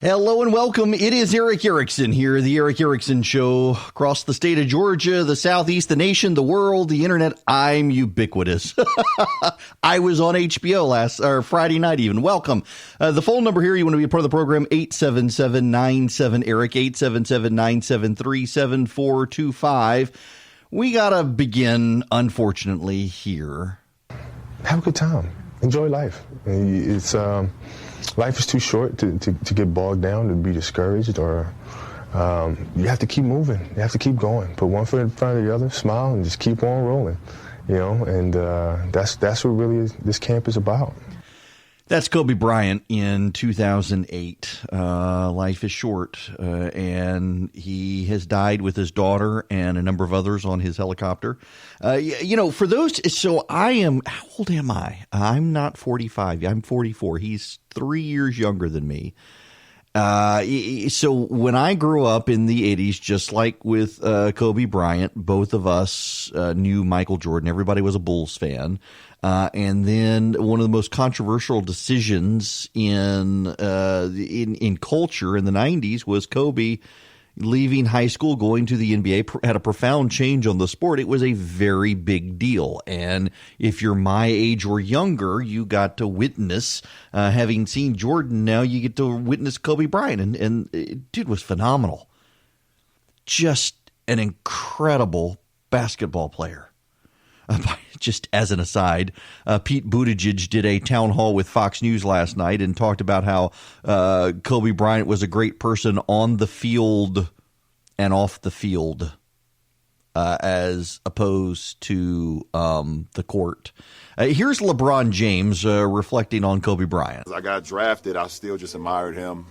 Hello and welcome. It is Eric Erickson here, the Eric Erickson Show. Across the state of Georgia, the Southeast, the nation, the world, the internet, I'm ubiquitous. I was on HBO Friday night even. Welcome. The phone number here, you want to be a part of the program, 877-97-ERIC, 877-973-7425. We got to begin, unfortunately, here. Have a good time. Enjoy life. It's life is too short to get bogged down, to be discouraged, or you have to keep moving. You have to keep going. Put one foot in front of the other, smile, and just keep on rolling. And that's what really this camp is about. That's Kobe Bryant in 2008. Life is short, and he has died with his daughter and a number of others on his helicopter. For those, so I am, how old am I? I'm not 45. I'm 44. He's 3 years younger than me. So when I grew up in the 80s, just like with Kobe Bryant, both of us knew Michael Jordan. Everybody was a Bulls fan. And then one of the most controversial decisions in culture in the 90s was Kobe leaving high school, going to the NBA, had a profound change on the sport. It was a very big deal. And if you're my age or younger, you got to witness, having seen Jordan, now you get to witness Kobe Bryant. And dude was phenomenal. Just an incredible basketball player. Just as an aside, Pete Buttigieg did a town hall with Fox News last night and talked about how Kobe Bryant was a great person on the field and off the field, as opposed to the court. Here's LeBron James reflecting on Kobe Bryant. As I got drafted, I still just admired him,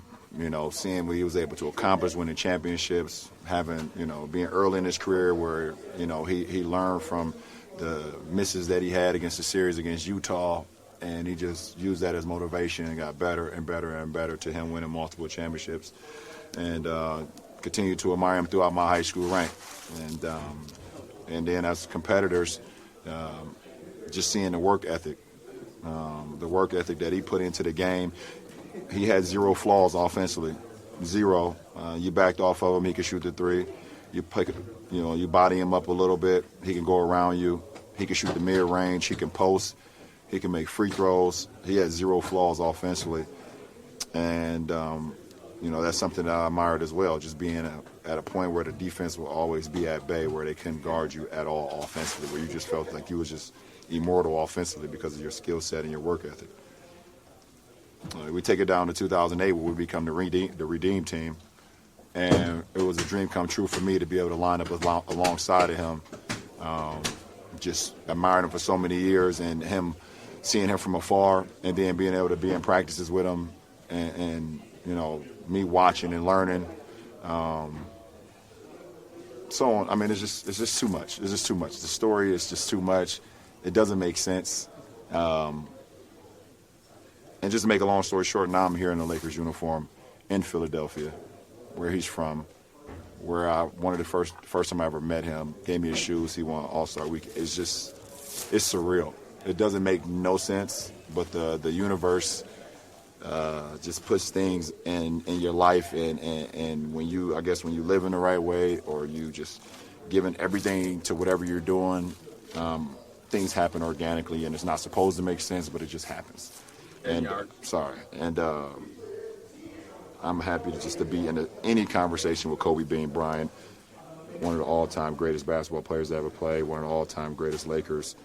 seeing what he was able to accomplish, winning championships, having, being early in his career where, he learned from the misses that he had against the series against Utah, and he just used that as motivation and got better and better and better to him winning multiple championships, and continued to admire him throughout my high school rank. And then as competitors, just seeing the work ethic that he put into the game. He had zero flaws offensively, zero. You backed off of him, he could shoot the three. You body him up a little bit, he can go around you. He can shoot the mid-range, he can post, he can make free throws. He had zero flaws offensively. And, that's something that I admired as well, just being at a point where the defense will always be at bay, where they couldn't guard you at all offensively, where you just felt like you was just immortal offensively because of your skill set and your work ethic. We take it down to 2008 where we become the Redeem team. And it was a dream come true for me to be able to line up alongside of him. Just admired him for so many years, and seeing him from afar, and then being able to be in practices with him, and me watching and learning. So on. I mean, it's just too much. It's just too much. The story is just too much. It doesn't make sense. And just to make a long story short, now I'm here in the Lakers uniform in Philadelphia, where he's from, where one of the first time I ever met him, gave me his shoes, he won All-Star Week. It's surreal. It doesn't make no sense, but the universe just puts things in your life, and when you live in the right way, or you just giving everything to whatever you're doing, things happen organically, and it's not supposed to make sense, but it just happens. I'm happy to be in any conversation with Kobe Bryant, one of the all-time greatest basketball players to ever play, one of the all-time greatest Lakers.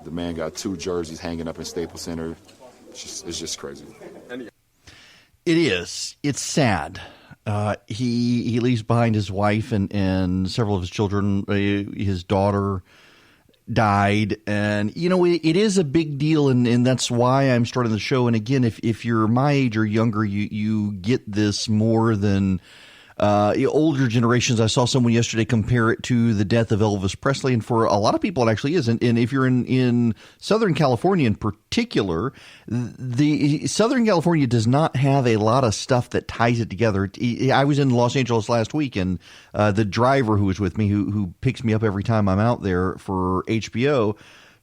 The man got 2 jerseys hanging up in Staples Center. It's just crazy. It is. It's sad. He leaves behind his wife and several of his children. His daughter died, and it is a big deal, and that's why I'm starting the show. And again, if you're my age or younger, you get this more than older generations. I saw someone yesterday compare it to the death of Elvis Presley, and for a lot of people it actually is. And if you're in Southern California in particular, the Southern California does not have a lot of stuff that ties it together. I was in Los Angeles last week, and the driver who was with me, who picks me up every time I'm out there for HBO,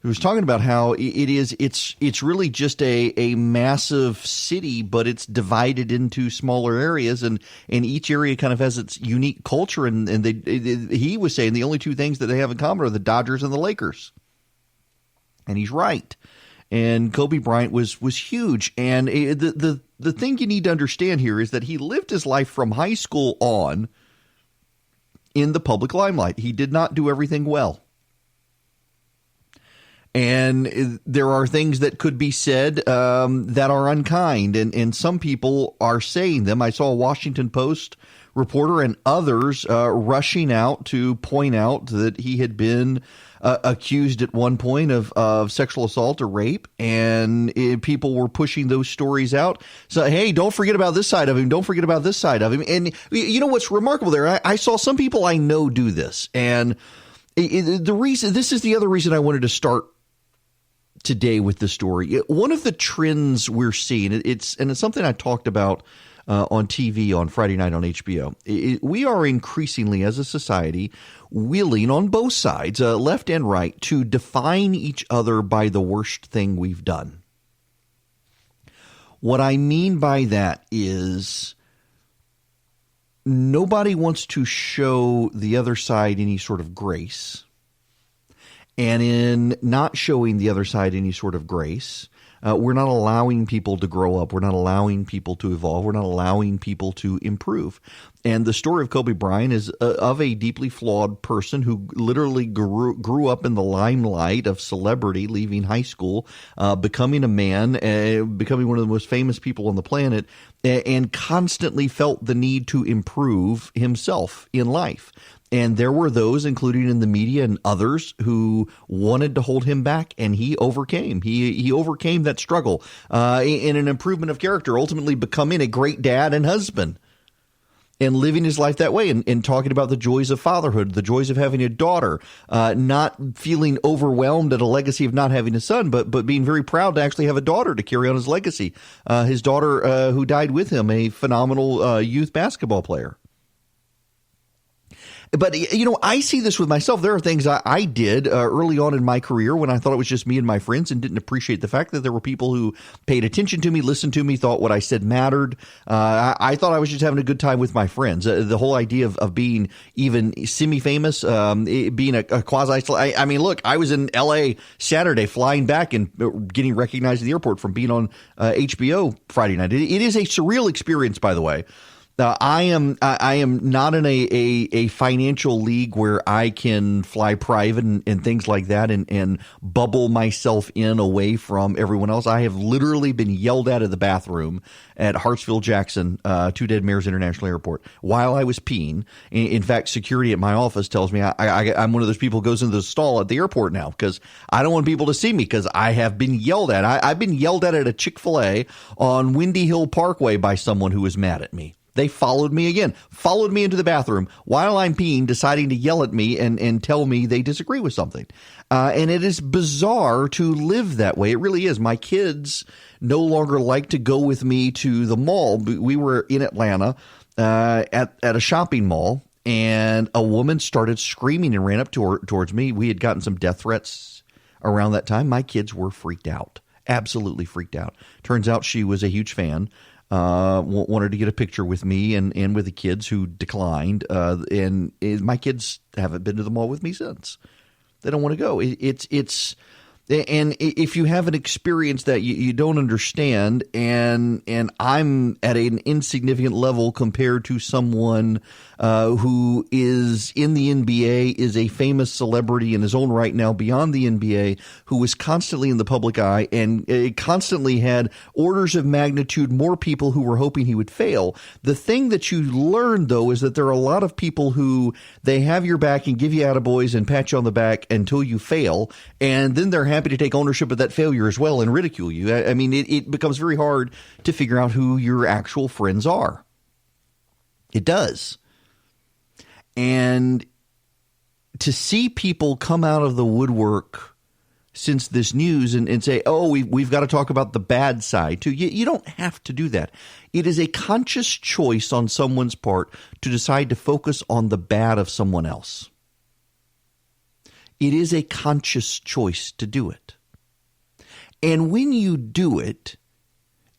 He was talking about how it's really just a massive city, but it's divided into smaller areas, and each area kind of has its unique culture. And he was saying the only two things that they have in common are the Dodgers and the Lakers. And he's right. And Kobe Bryant was huge. And the thing you need to understand here is that he lived his life from high school on in the public limelight. He did not do everything well. And there are things that could be said that are unkind, and some people are saying them. I saw a Washington Post reporter and others rushing out to point out that he had been accused at one point of sexual assault or rape, and people were pushing those stories out. So, hey, don't forget about this side of him. Don't forget about this side of him. And you know what's remarkable there? I saw some people I know do this, and this is the other reason I wanted to start today with the story. One of the trends we're seeing, it's something I talked about on TV on Friday night on HBO. We are increasingly, as a society, willing on both sides, left and right, to define each other by the worst thing we've done. What I mean by that is nobody wants to show the other side any sort of grace. And in not showing the other side any sort of grace, we're not allowing people to grow up. We're not allowing people to evolve. We're not allowing people to improve. And the story of Kobe Bryant is of a deeply flawed person who literally grew up in the limelight of celebrity, leaving high school, becoming a man, becoming one of the most famous people on the planet, and constantly felt the need to improve himself in life. And there were those, including in the media and others, who wanted to hold him back, and he overcame. He overcame that struggle in an improvement of character, ultimately becoming a great dad and husband, and living his life that way, and talking about the joys of fatherhood, the joys of having a daughter, not feeling overwhelmed at a legacy of not having a son, but being very proud to actually have a daughter to carry on his legacy. His daughter, who died with him, a phenomenal youth basketball player. But, I see this with myself. There are things I did early on in my career when I thought it was just me and my friends and didn't appreciate the fact that there were people who paid attention to me, listened to me, thought what I said mattered. I thought I was just having a good time with my friends. The whole idea of being even semi-famous, being a quasi – I mean, look, I was in L.A. Saturday flying back and getting recognized at the airport from being on HBO Friday night. It is a surreal experience, by the way. I am not in a financial league where I can fly private and things like that and bubble myself in away from everyone else. I have literally been yelled at the bathroom at Hartsfield-Jackson, Two Dead Mares International Airport while I was peeing. In fact, security at my office tells me I'm one of those people who goes into the stall at the airport now because I don't want people to see me because I have been yelled at. I've been yelled at a Chick-fil-A on Windy Hill Parkway by someone who was mad at me. They followed me into the bathroom while I'm peeing, deciding to yell at me and tell me they disagree with something. And it is bizarre to live that way. It really is. My kids no longer like to go with me to the mall. We were in Atlanta at a shopping mall, and a woman started screaming and ran up towards me. We had gotten some death threats around that time. My kids were freaked out, absolutely freaked out. Turns out she was a huge fan. Wanted to get a picture with me and with the kids, who declined. And my kids haven't been to the mall with me since. They don't want to go. And if you have an experience that you don't understand, and I'm at an insignificant level compared to someone who is in the NBA, is a famous celebrity in his own right now beyond the NBA, who was constantly in the public eye and constantly had orders of magnitude more people who were hoping he would fail. The thing that you learn, though, is that there are a lot of people who they have your back and give you attaboys and pat you on the back until you fail, and then they're happy to take ownership of that failure as well and ridicule you. I mean, it becomes very hard to figure out who your actual friends are. It does. And to see people come out of the woodwork since this news and say, oh, we've got to talk about the bad side too. You don't have to do that. It is a conscious choice on someone's part to decide to focus on the bad of someone else. It is a conscious choice to do it. And when you do it,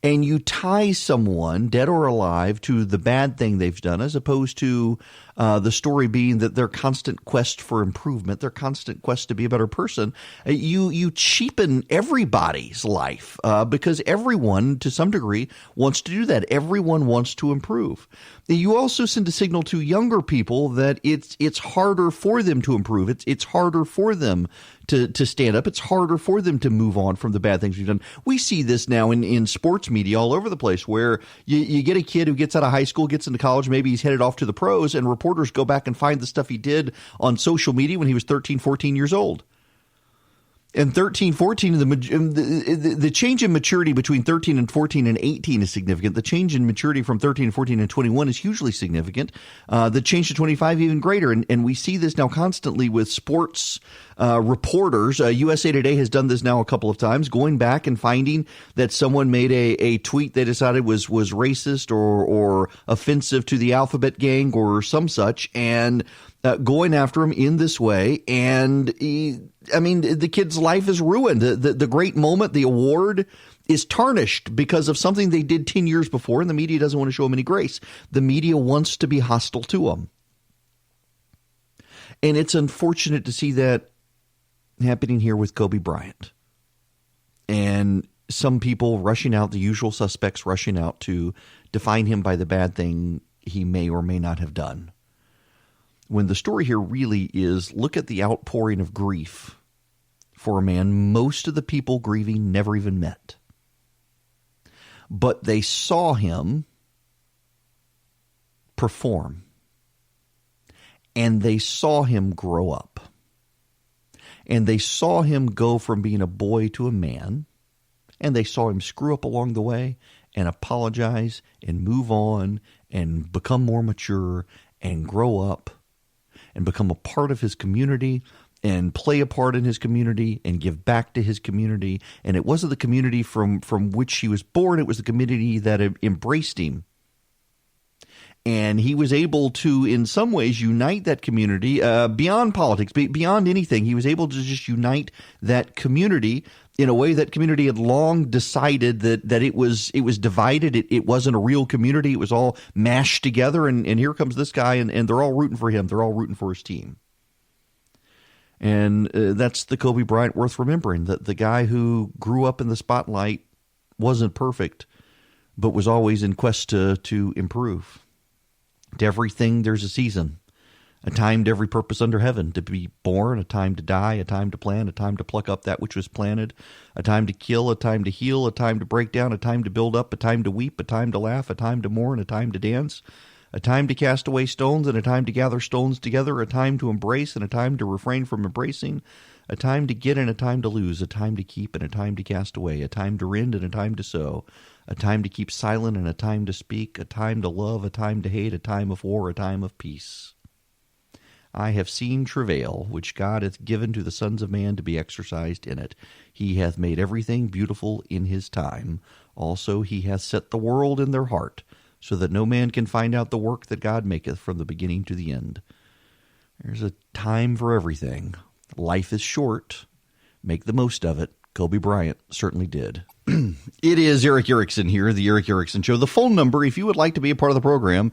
and you tie someone, dead or alive, to the bad thing they've done, as opposed to the story being that their constant quest for improvement, their constant quest to be a better person, you cheapen everybody's life because everyone, to some degree, wants to do that. Everyone wants to improve. You also send a signal to younger people that it's harder for them to improve. It's harder for them to stand up. It's harder for them to move on from the bad things we've done. We see this now in sports media all over the place, where you get a kid who gets out of high school, gets into college, maybe he's headed off to the pros, and reporters go back and find the stuff he did on social media when he was 13, 14 years old. And 13, 14, the change in maturity between 13 and 14 and 18 is significant. The change in maturity from 13 and 14 and 21 is hugely significant. The change to 25 even greater. And we see this now constantly with sports reporters. USA Today has done this now a couple of times, going back and finding that someone made a tweet they decided was racist or offensive to the alphabet gang or some such, and going after him in this way. And the kid's life is ruined. The great moment, the award, is tarnished because of something they did 10 years before, and the media doesn't want to show him any grace. The media wants to be hostile to him. And it's unfortunate to see that happening here with Kobe Bryant. And some people rushing out, the usual suspects rushing out to define him by the bad thing he may or may not have done. When the story here really is, look at the outpouring of grief for a man most of the people grieving never even met. But they saw him perform. And they saw him grow up. And they saw him go from being a boy to a man. And they saw him screw up along the way and apologize and move on and become more mature and grow up and become a part of his community and play a part in his community and give back to his community. And it wasn't the community from which he was born. It was the community that embraced him. And he was able to, in some ways, unite that community beyond politics, beyond anything. He was able to just unite that community in a way that community had long decided that it was divided. It wasn't a real community. It was all mashed together. And here comes this guy, and they're all rooting for him. They're all rooting for his team. And that's the Kobe Bryant worth remembering, that the guy who grew up in the spotlight wasn't perfect, but was always in quest to improve. To everything, there's a season, a time to every purpose under heaven, to be born, a time to die, a time to plant, a time to pluck up that which was planted, a time to kill, a time to heal, a time to break down, a time to build up, a time to weep, a time to laugh, a time to mourn, a time to dance, a time to cast away stones, and a time to gather stones together, a time to embrace and a time to refrain from embracing, a time to get and a time to lose, a time to keep and a time to cast away, a time to rend and a time to sow, a time to keep silent and a time to speak, a time to love, a time to hate, a time of war, a time of peace. I have seen travail, which God hath given to the sons of man to be exercised in it. He hath made everything beautiful in his time. Also he hath set the world in their heart, so that no man can find out the work that God maketh from the beginning to the end. There's a time for everything. Life is short. Make the most of it. Kobe Bryant certainly did. It is Eric Erickson here, the Eric Erickson Show. The phone number, if you would like to be a part of the program,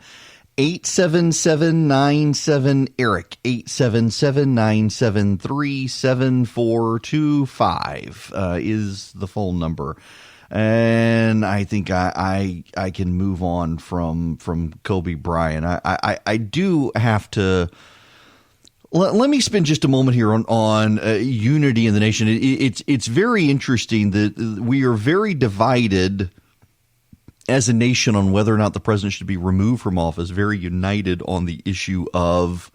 877-97-ERIC, 877-973-7425 is the phone number. And I think I can move on from Kobe Bryant. I do have to. Let me spend just a moment here on unity in the nation. It's very interesting that we are very divided as a nation on whether or not the president should be removed from office, very united on the issue of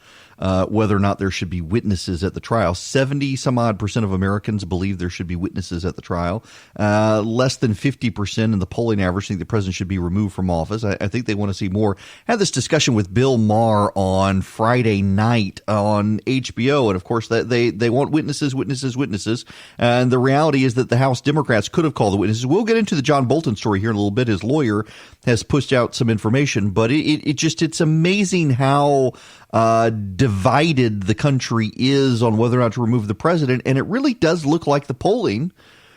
whether or not there should be witnesses at the trial. 70-some-odd% of Americans believe there should be witnesses at the trial. Less than 50% in the polling average think the president should be removed from office. I think they want to see more. I had this discussion with Bill Maher on Friday night on HBO, and of course they want witnesses. And the reality is that the House Democrats could have called the witnesses. We'll get into the John Bolton story here in a little bit. His lawyer has pushed out some information, but it's amazing how divided divided the country is on whether or not to remove the president. And it really does look like the polling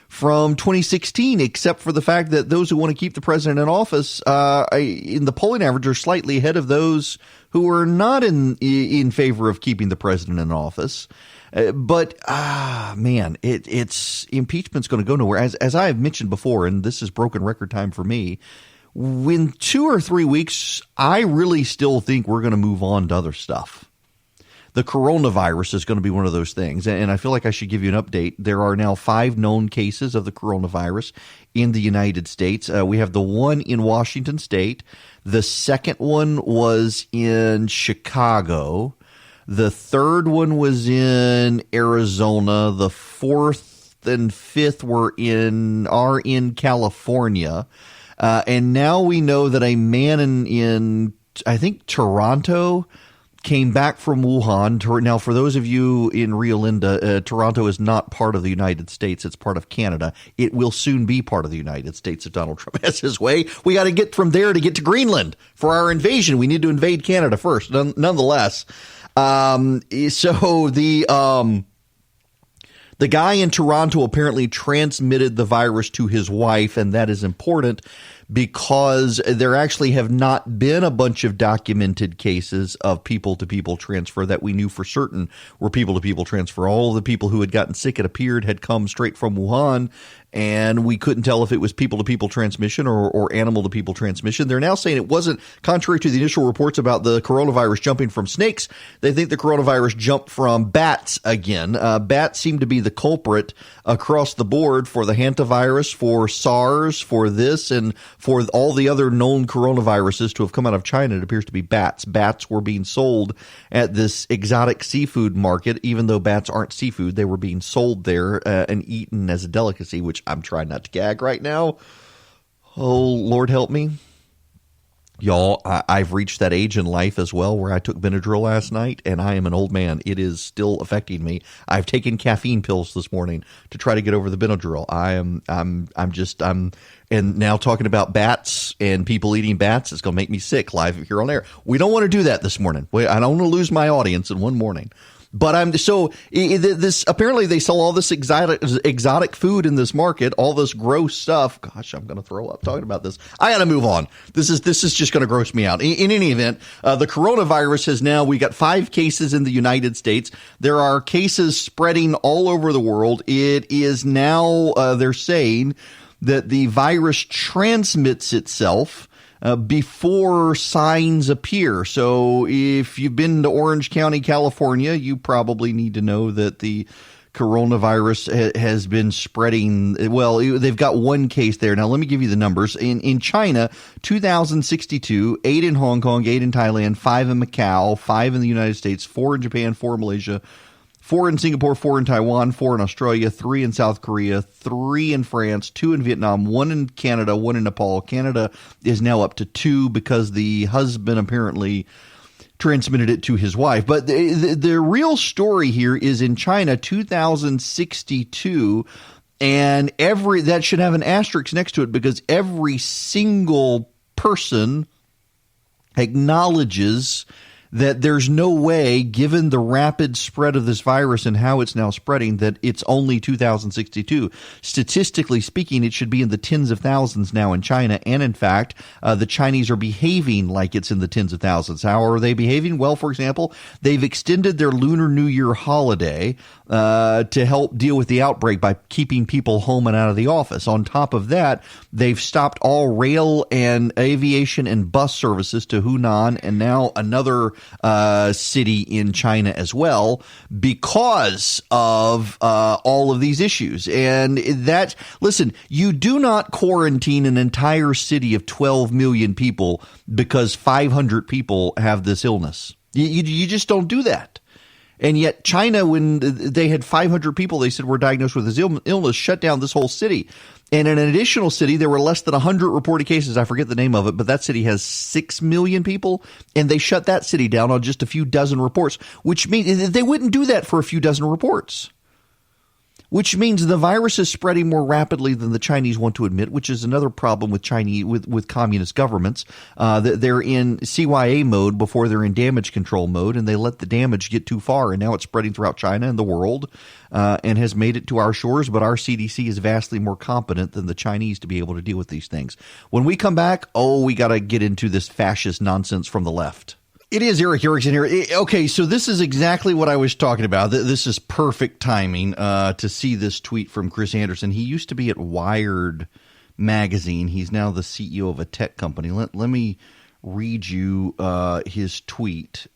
from 2016, except for the fact that those who want to keep the president in office in the polling average are slightly ahead of those who are not in favor of keeping the president in office. But it's impeachment's going to go nowhere. As I have mentioned before, and this is broken record time for me, in 2 or 3 weeks, I really still think we're going to move on to other stuff. The coronavirus is going to be one of those things, and I feel like I should give you an update. There are now 5 known cases of the coronavirus in the United States. We have the one in Washington State. The second one was in Chicago. The third one was in Arizona. The fourth and fifth are in California. And now we know that a man in I think Toronto came back from Wuhan. Now, for those of you in Rio Linda, Toronto is not part of the United States. It's part of Canada. It will soon be part of the United States if Donald Trump has his way. We got to get from there to get to Greenland for our invasion. We need to invade Canada first. Nonetheless, so the guy in Toronto apparently transmitted the virus to his wife, and that is important because there actually have not been a bunch of documented cases of people-to-people transfer that we knew for certain were people-to-people transfer. All of the people who had gotten sick, it appeared, had come straight from Wuhan, and we couldn't tell if it was people-to-people transmission or animal-to-people transmission. They're now saying it wasn't, contrary to the initial reports about the coronavirus jumping from snakes. They think the coronavirus jumped from bats again. Bats seem to be the culprit across the board for the hantavirus, for SARS, for this, and for all the other known coronaviruses to have come out of China. It appears to be bats. Bats were being sold at this exotic seafood market. Even though bats aren't seafood, they were being sold there and eaten as a delicacy, which I'm trying not to gag right now. Oh, Lord help me. Y'all, I've reached that age in life as well where I took Benadryl last night, and I am an old man. It is still affecting me. I've taken caffeine pills this morning to try to get over the Benadryl. And now talking about bats and people eating bats is going to make me sick live here on air. We don't want to do that this morning. I don't want to lose my audience in one morning. But apparently they sell all this exotic food in this market, all this gross stuff. Gosh, I'm going to throw up talking about this. I got to move on. This is just going to gross me out. In any event, the coronavirus we got 5 cases in the United States. There are cases spreading all over the world. It is now, they're saying that the virus transmits itself before signs appear. So if you've been to Orange County, California, you probably need to know that the coronavirus has been spreading. Well, they've got 1 case there. Now, let me give you the numbers. In China, 2,062, 8 in Hong Kong, 8 in Thailand, 5 in Macau, 5 in the United States, 4 in Japan, 4 in Malaysia, 4 in Singapore, 4 in Taiwan, 4 in Australia, 3 in South Korea, 3 in France, 2 in Vietnam, 1 in Canada, 1 in Nepal. Canada is now up to 2 because the husband apparently transmitted it to his wife. But the real story here is in China, 2,062, and that should have an asterisk next to it because every single person acknowledges that there's no way, given the rapid spread of this virus and how it's now spreading, that it's only 2,062. Statistically speaking, it should be in the tens of thousands now in China. And in fact, the Chinese are behaving like it's in the tens of thousands. How are they behaving? Well, for example, they've extended their Lunar New Year holiday to help deal with the outbreak by keeping people home and out of the office. On top of that, they've stopped all rail and aviation and bus services to Hunan and now another city in China as well because of all of these issues. And listen, you do not quarantine an entire city of 12 million people because 500 people have this illness. You just don't do that. And yet China, when they had 500 people they said were diagnosed with this illness, shut down this whole city. And in an additional city, there were less than 100 reported cases. I forget the name of it, but that city has 6 million people, and they shut that city down on just a few dozen reports, which means they wouldn't do that for a few dozen reports. which means the virus is spreading more rapidly than the Chinese want to admit, which is another problem with with communist governments. They're in CYA mode before they're in damage control mode, and they let the damage get too far, and now it's spreading throughout China and the world, and has made it to our shores. But our CDC is vastly more competent than the Chinese to be able to deal with these things. When we come back, we got to get into this fascist nonsense from the left. It is Eric Erickson here. Okay, so this is exactly what I was talking about. This is perfect timing to see this tweet from Chris Anderson. He used to be at Wired magazine. He's now the CEO of a tech company. Let me read you his tweet.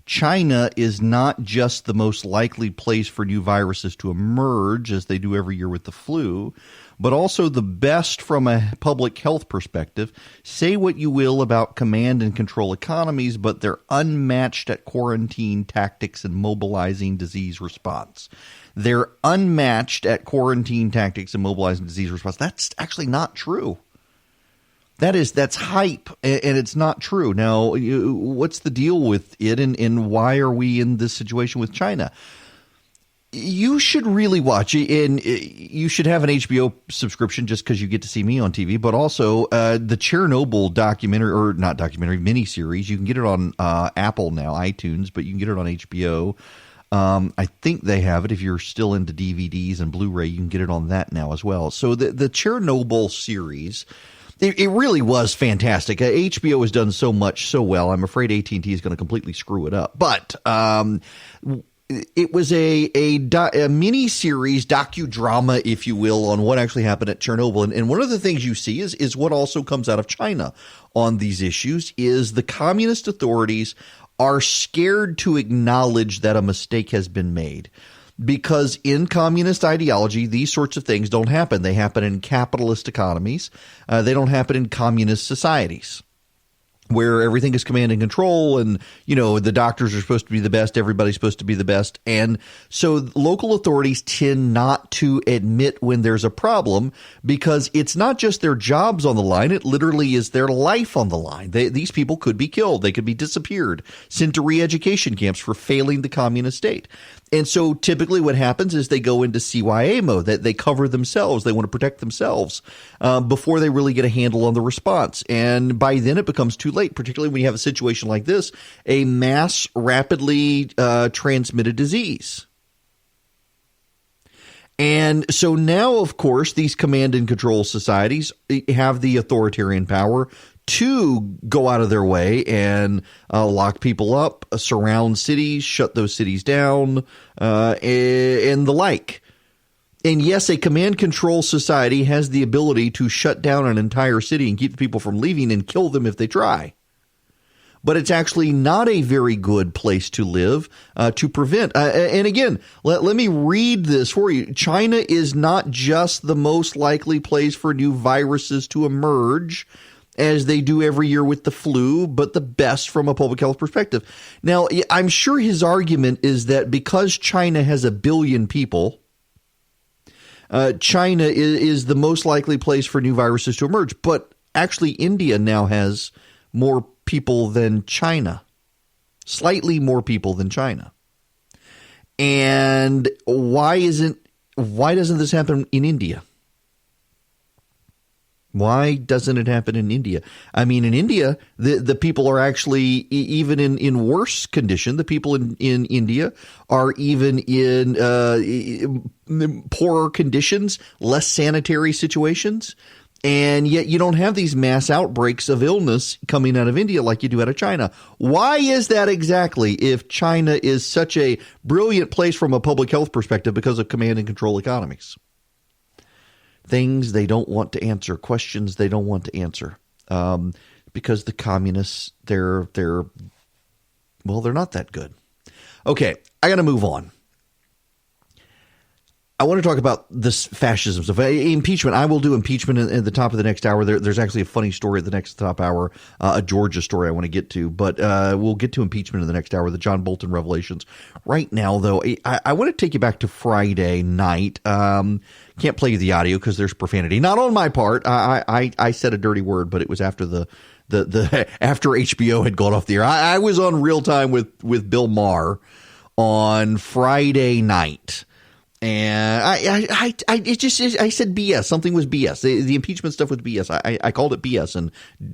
China is not just the most likely place for new viruses to emerge, as they do every year with the flu, but also the best from a public health perspective. Say what you will about command and control economies, but they're unmatched at quarantine tactics and mobilizing disease response. They're unmatched at quarantine tactics and mobilizing disease response. That's actually not true. That's hype, and it's not true. Now, what's the deal with it, and why are we in this situation with China? You should really watch it, and you should have an HBO subscription just because you get to see me on TV, but also the Chernobyl miniseries. You can get it on Apple now, iTunes, but you can get it on HBO. I think they have it. If you're still into DVDs and Blu-ray, you can get it on that now as well. So the Chernobyl series, it really was fantastic. HBO has done so much so well. I'm afraid AT&T is going to completely screw it up. But it was a mini-series, docudrama, if you will, on what actually happened at Chernobyl. And one of the things you see is what also comes out of China on these issues is the communist authorities are scared to acknowledge that a mistake has been made. Because in communist ideology, these sorts of things don't happen. They happen in capitalist economies. They don't happen in communist societies where everything is command and control, and, the doctors are supposed to be the best. Everybody's supposed to be the best. And so local authorities tend not to admit when there's a problem because it's not just their jobs on the line. It literally is their life on the line. These people could be killed. They could be disappeared, sent to re-education camps for failing the communist state. And so typically what happens is they go into CYA mode, that they cover themselves. They want to protect themselves before they really get a handle on the response. And by then it becomes too late, particularly when you have a situation like this, a mass rapidly transmitted disease. And so now, of course, these command and control societies have the authoritarian power to go out of their way and lock people up, surround cities, shut those cities down, and the like. And yes, a command control society has the ability to shut down an entire city and keep the people from leaving and kill them if they try. But it's actually not a very good place to live to prevent. And again, let me read this for you. China is not just the most likely place for new viruses to emerge, as they do every year with the flu, but the best from a public health perspective. Now, I'm sure his argument is that because China has 1 billion people, China is the most likely place for new viruses to emerge. But actually, India now has more people than China, slightly more people than China. And why doesn't this happen in India? Why doesn't it happen in India? I mean, in India, the people are actually, even in worse condition, the people in India are even in poorer conditions, less sanitary situations. And yet you don't have these mass outbreaks of illness coming out of India like you do out of China. Why is that exactly, if China is such a brilliant place from a public health perspective because of command and control economies? Things they don't want to answer, questions they don't want to answer, because the communists, they're not that good. Okay, I got to move on. I want to talk about this fascism stuff. Impeachment. I will do impeachment at the top of the next hour. There's actually a funny story at the next top hour, a Georgia story I want to get to, but we'll get to impeachment in the next hour, the John Bolton revelations. Right now, though, I want to take you back to Friday night. Can't play you the audio because there's profanity. Not on my part. I said a dirty word, but it was after the after HBO had gone off the air. I was on real time with Bill Maher on Friday night. And I said BS. Something was BS. The impeachment stuff was BS. I called it BS and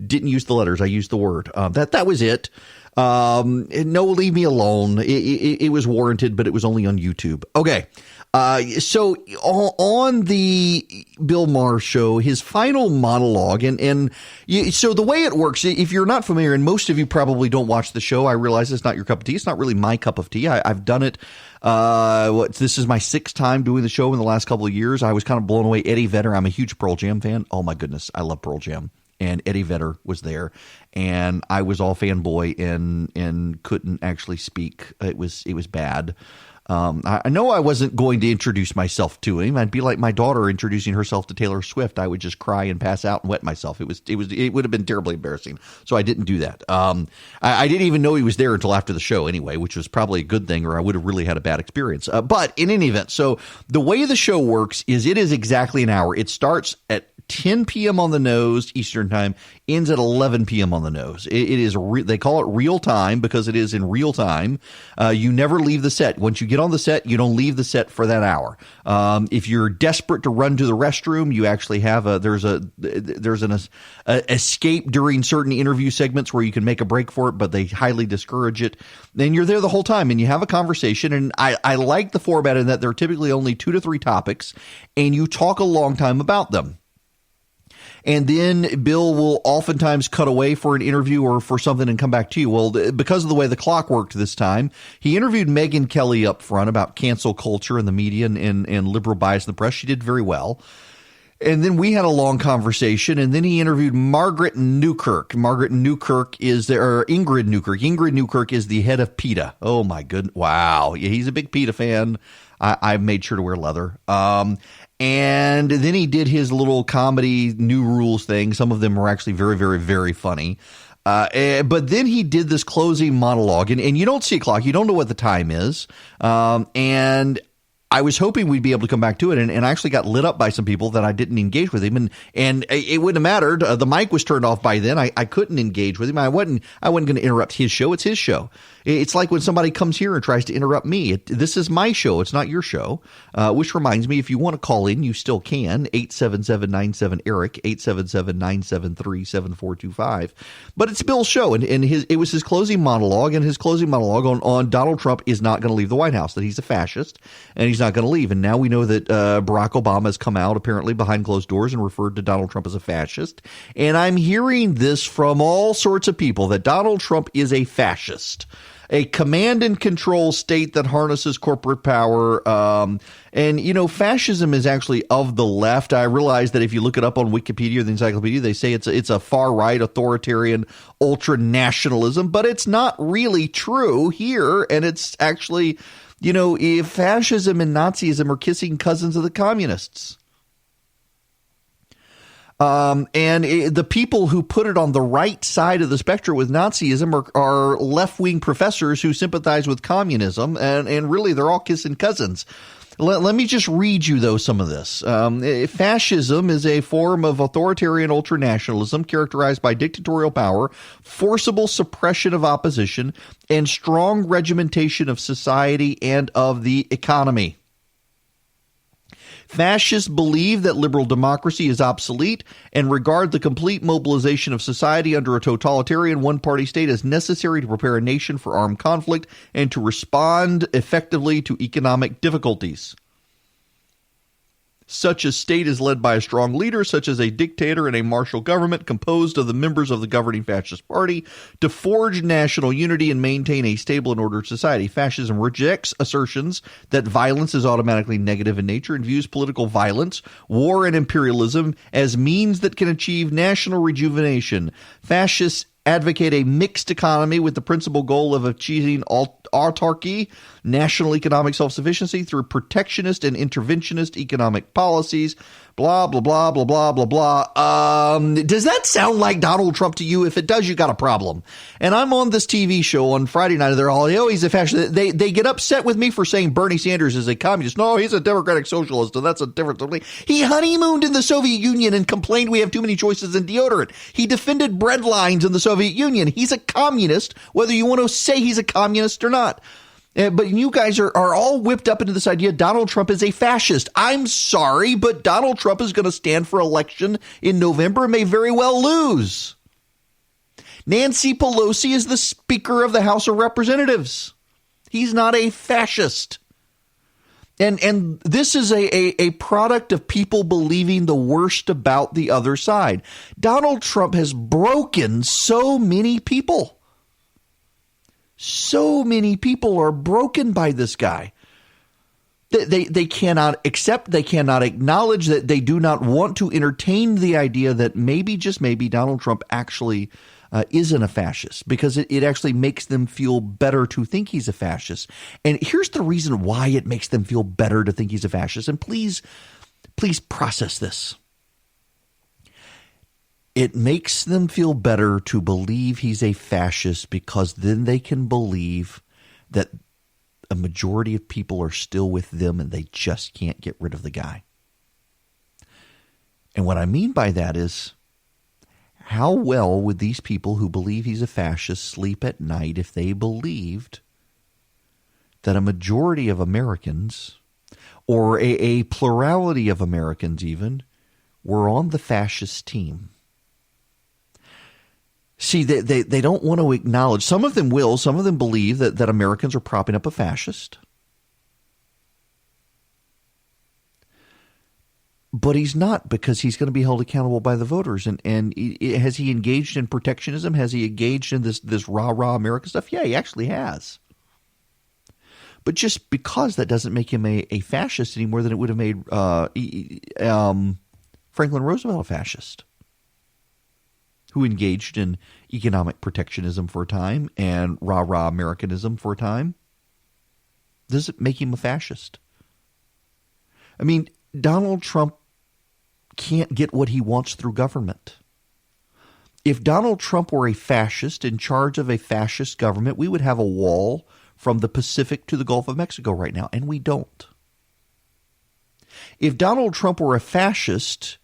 didn't use the letters. I used the word. That was it. No, leave me alone. It was warranted, but it was only on YouTube. Okay. So on the Bill Maher show, his final monologue, so the way it works, if you're not familiar, and most of you probably don't watch the show, I realize it's not your cup of tea. It's not really my cup of tea. I've done it. This is my 6th time doing the show in the last couple of years. I was kind of blown away. Eddie Vedder, I'm a huge Pearl Jam fan. Oh my goodness, I love Pearl Jam. And Eddie Vedder was there, and I was all fanboy and couldn't actually speak. It was bad. I know I wasn't going to introduce myself to him. I'd be like my daughter introducing herself to Taylor Swift. I would just cry and pass out and wet myself. It would have been terribly embarrassing. So I didn't do that. I didn't even know he was there until after the show anyway, which was probably a good thing, or I would have really had a bad experience. But in any event, so the way the show works is it is exactly an hour. It starts at 10 p.m. on the nose Eastern time, ends at 11 p.m. on the nose. It is they call it real time because it is in real time. You never leave the set. Once you get on the set, you don't leave the set for that hour. If you're desperate to run to the restroom, you actually have there's an escape during certain interview segments where you can make a break for it, but they highly discourage it. Then you're there the whole time and you have a conversation. And I like the format in that there are typically only 2 to 3 topics, and you talk a long time about them. And then Bill will oftentimes cut away for an interview or for something and come back to you. Well, because of the way the clock worked this time, he interviewed Megyn Kelly up front about cancel culture and the media and liberal bias in the press. She did very well. And then we had a long conversation, and then he interviewed Margaret Newkirk. Ingrid Newkirk. Ingrid Newkirk is the head of PETA. Oh, my goodness. Wow. Yeah, he's a big PETA fan. I made sure to wear leather. And then he did his little comedy New Rules thing. Some of them were actually very, very, very funny. But then he did this closing monologue, and you don't see a clock. You don't know what the time is. And I was hoping we'd be able to come back to it, and I actually got lit up by some people that I didn't engage with him, and it wouldn't have mattered. The mic was turned off by then. I couldn't engage with him. I wasn't going to interrupt his show. It's his show. It's like when somebody comes here and tries to interrupt me. This is my show. It's not your show. Which reminds me, if you want to call in, you still can. 877-97-ERIC, 877-973-7425. But it's Bill's show, and it was his closing monologue, and his closing monologue on Donald Trump is not going to leave the White House, that he's a fascist, and he's not going to leave. And now we know that Barack Obama has come out apparently behind closed doors and referred to Donald Trump as a fascist. And I'm hearing this from all sorts of people, that Donald Trump is a fascist, a command and control state that harnesses corporate power. And, fascism is actually of the left. I realize that if you look it up on Wikipedia or the encyclopedia, they say it's a far right authoritarian ultra nationalism, but it's not really true here. And it's actually, if fascism and Nazism are kissing cousins of the communists. The people who put it on the right side of the spectrum with Nazism are left-wing professors who sympathize with communism, and really they're all kissing cousins. Let me just read you, though, some of this. Fascism is a form of authoritarian ultranationalism characterized by dictatorial power, forcible suppression of opposition, and strong regimentation of society and of the economy. Fascists believe that liberal democracy is obsolete and regard the complete mobilization of society under a totalitarian one-party state as necessary to prepare a nation for armed conflict and to respond effectively to economic difficulties. Such a state is led by a strong leader, such as a dictator and a martial government composed of the members of the governing fascist party, to forge national unity and maintain a stable and ordered society. Fascism rejects assertions that violence is automatically negative in nature and views political violence, war, and imperialism as means that can achieve national rejuvenation. Fascists advocate a mixed economy with the principal goal of achieving autarky, national economic self-sufficiency through protectionist and interventionist economic policies, blah, blah, blah, blah, blah, blah, blah. Does that sound like Donald Trump to you? If it does, you got a problem. And I'm on this TV show on Friday night, and they're all, he's a fascist. They get upset with me for saying Bernie Sanders is a communist. No, he's a democratic socialist, and that's a different thing. He honeymooned in the Soviet Union and complained we have too many choices in deodorant. He defended bread lines in the Soviet Union. He's a communist, whether you want to say he's a communist or not. But you guys are all whipped up into this idea Donald Trump is a fascist. I'm sorry, but Donald Trump is going to stand for election in November and may very well lose. Nancy Pelosi is the Speaker of the House of Representatives. He's not a fascist. And this is a product of people believing the worst about the other side. Donald Trump has broken so many people. So many people are broken by this guy. They cannot accept, they cannot acknowledge, that they do not want to entertain the idea that maybe, just maybe, Donald Trump actually isn't a fascist, because it actually makes them feel better to think he's a fascist. And here's the reason why it makes them feel better to think he's a fascist. And please process this. It makes them feel better to believe he's a fascist because then they can believe that a majority of people are still with them and they just can't get rid of the guy. And what I mean by that is, how well would these people who believe he's a fascist sleep at night if they believed that a majority of Americans, or a plurality of Americans even, were on the fascist team? See, they don't want to acknowledge. Some of them will. Some of them believe that Americans are propping up a fascist. But he's not, because he's going to be held accountable by the voters. And has he engaged in protectionism? Has he engaged in this rah-rah America stuff? Yeah, he actually has. But just because that doesn't make him a fascist any more than it would have made Franklin Roosevelt a fascist, who engaged in economic protectionism for a time and rah-rah Americanism for a time. Does it make him a fascist? I mean, Donald Trump can't get what he wants through government. If Donald Trump were a fascist in charge of a fascist government, we would have a wall from the Pacific to the Gulf of Mexico right now, and we don't. If Donald Trump were a fascist,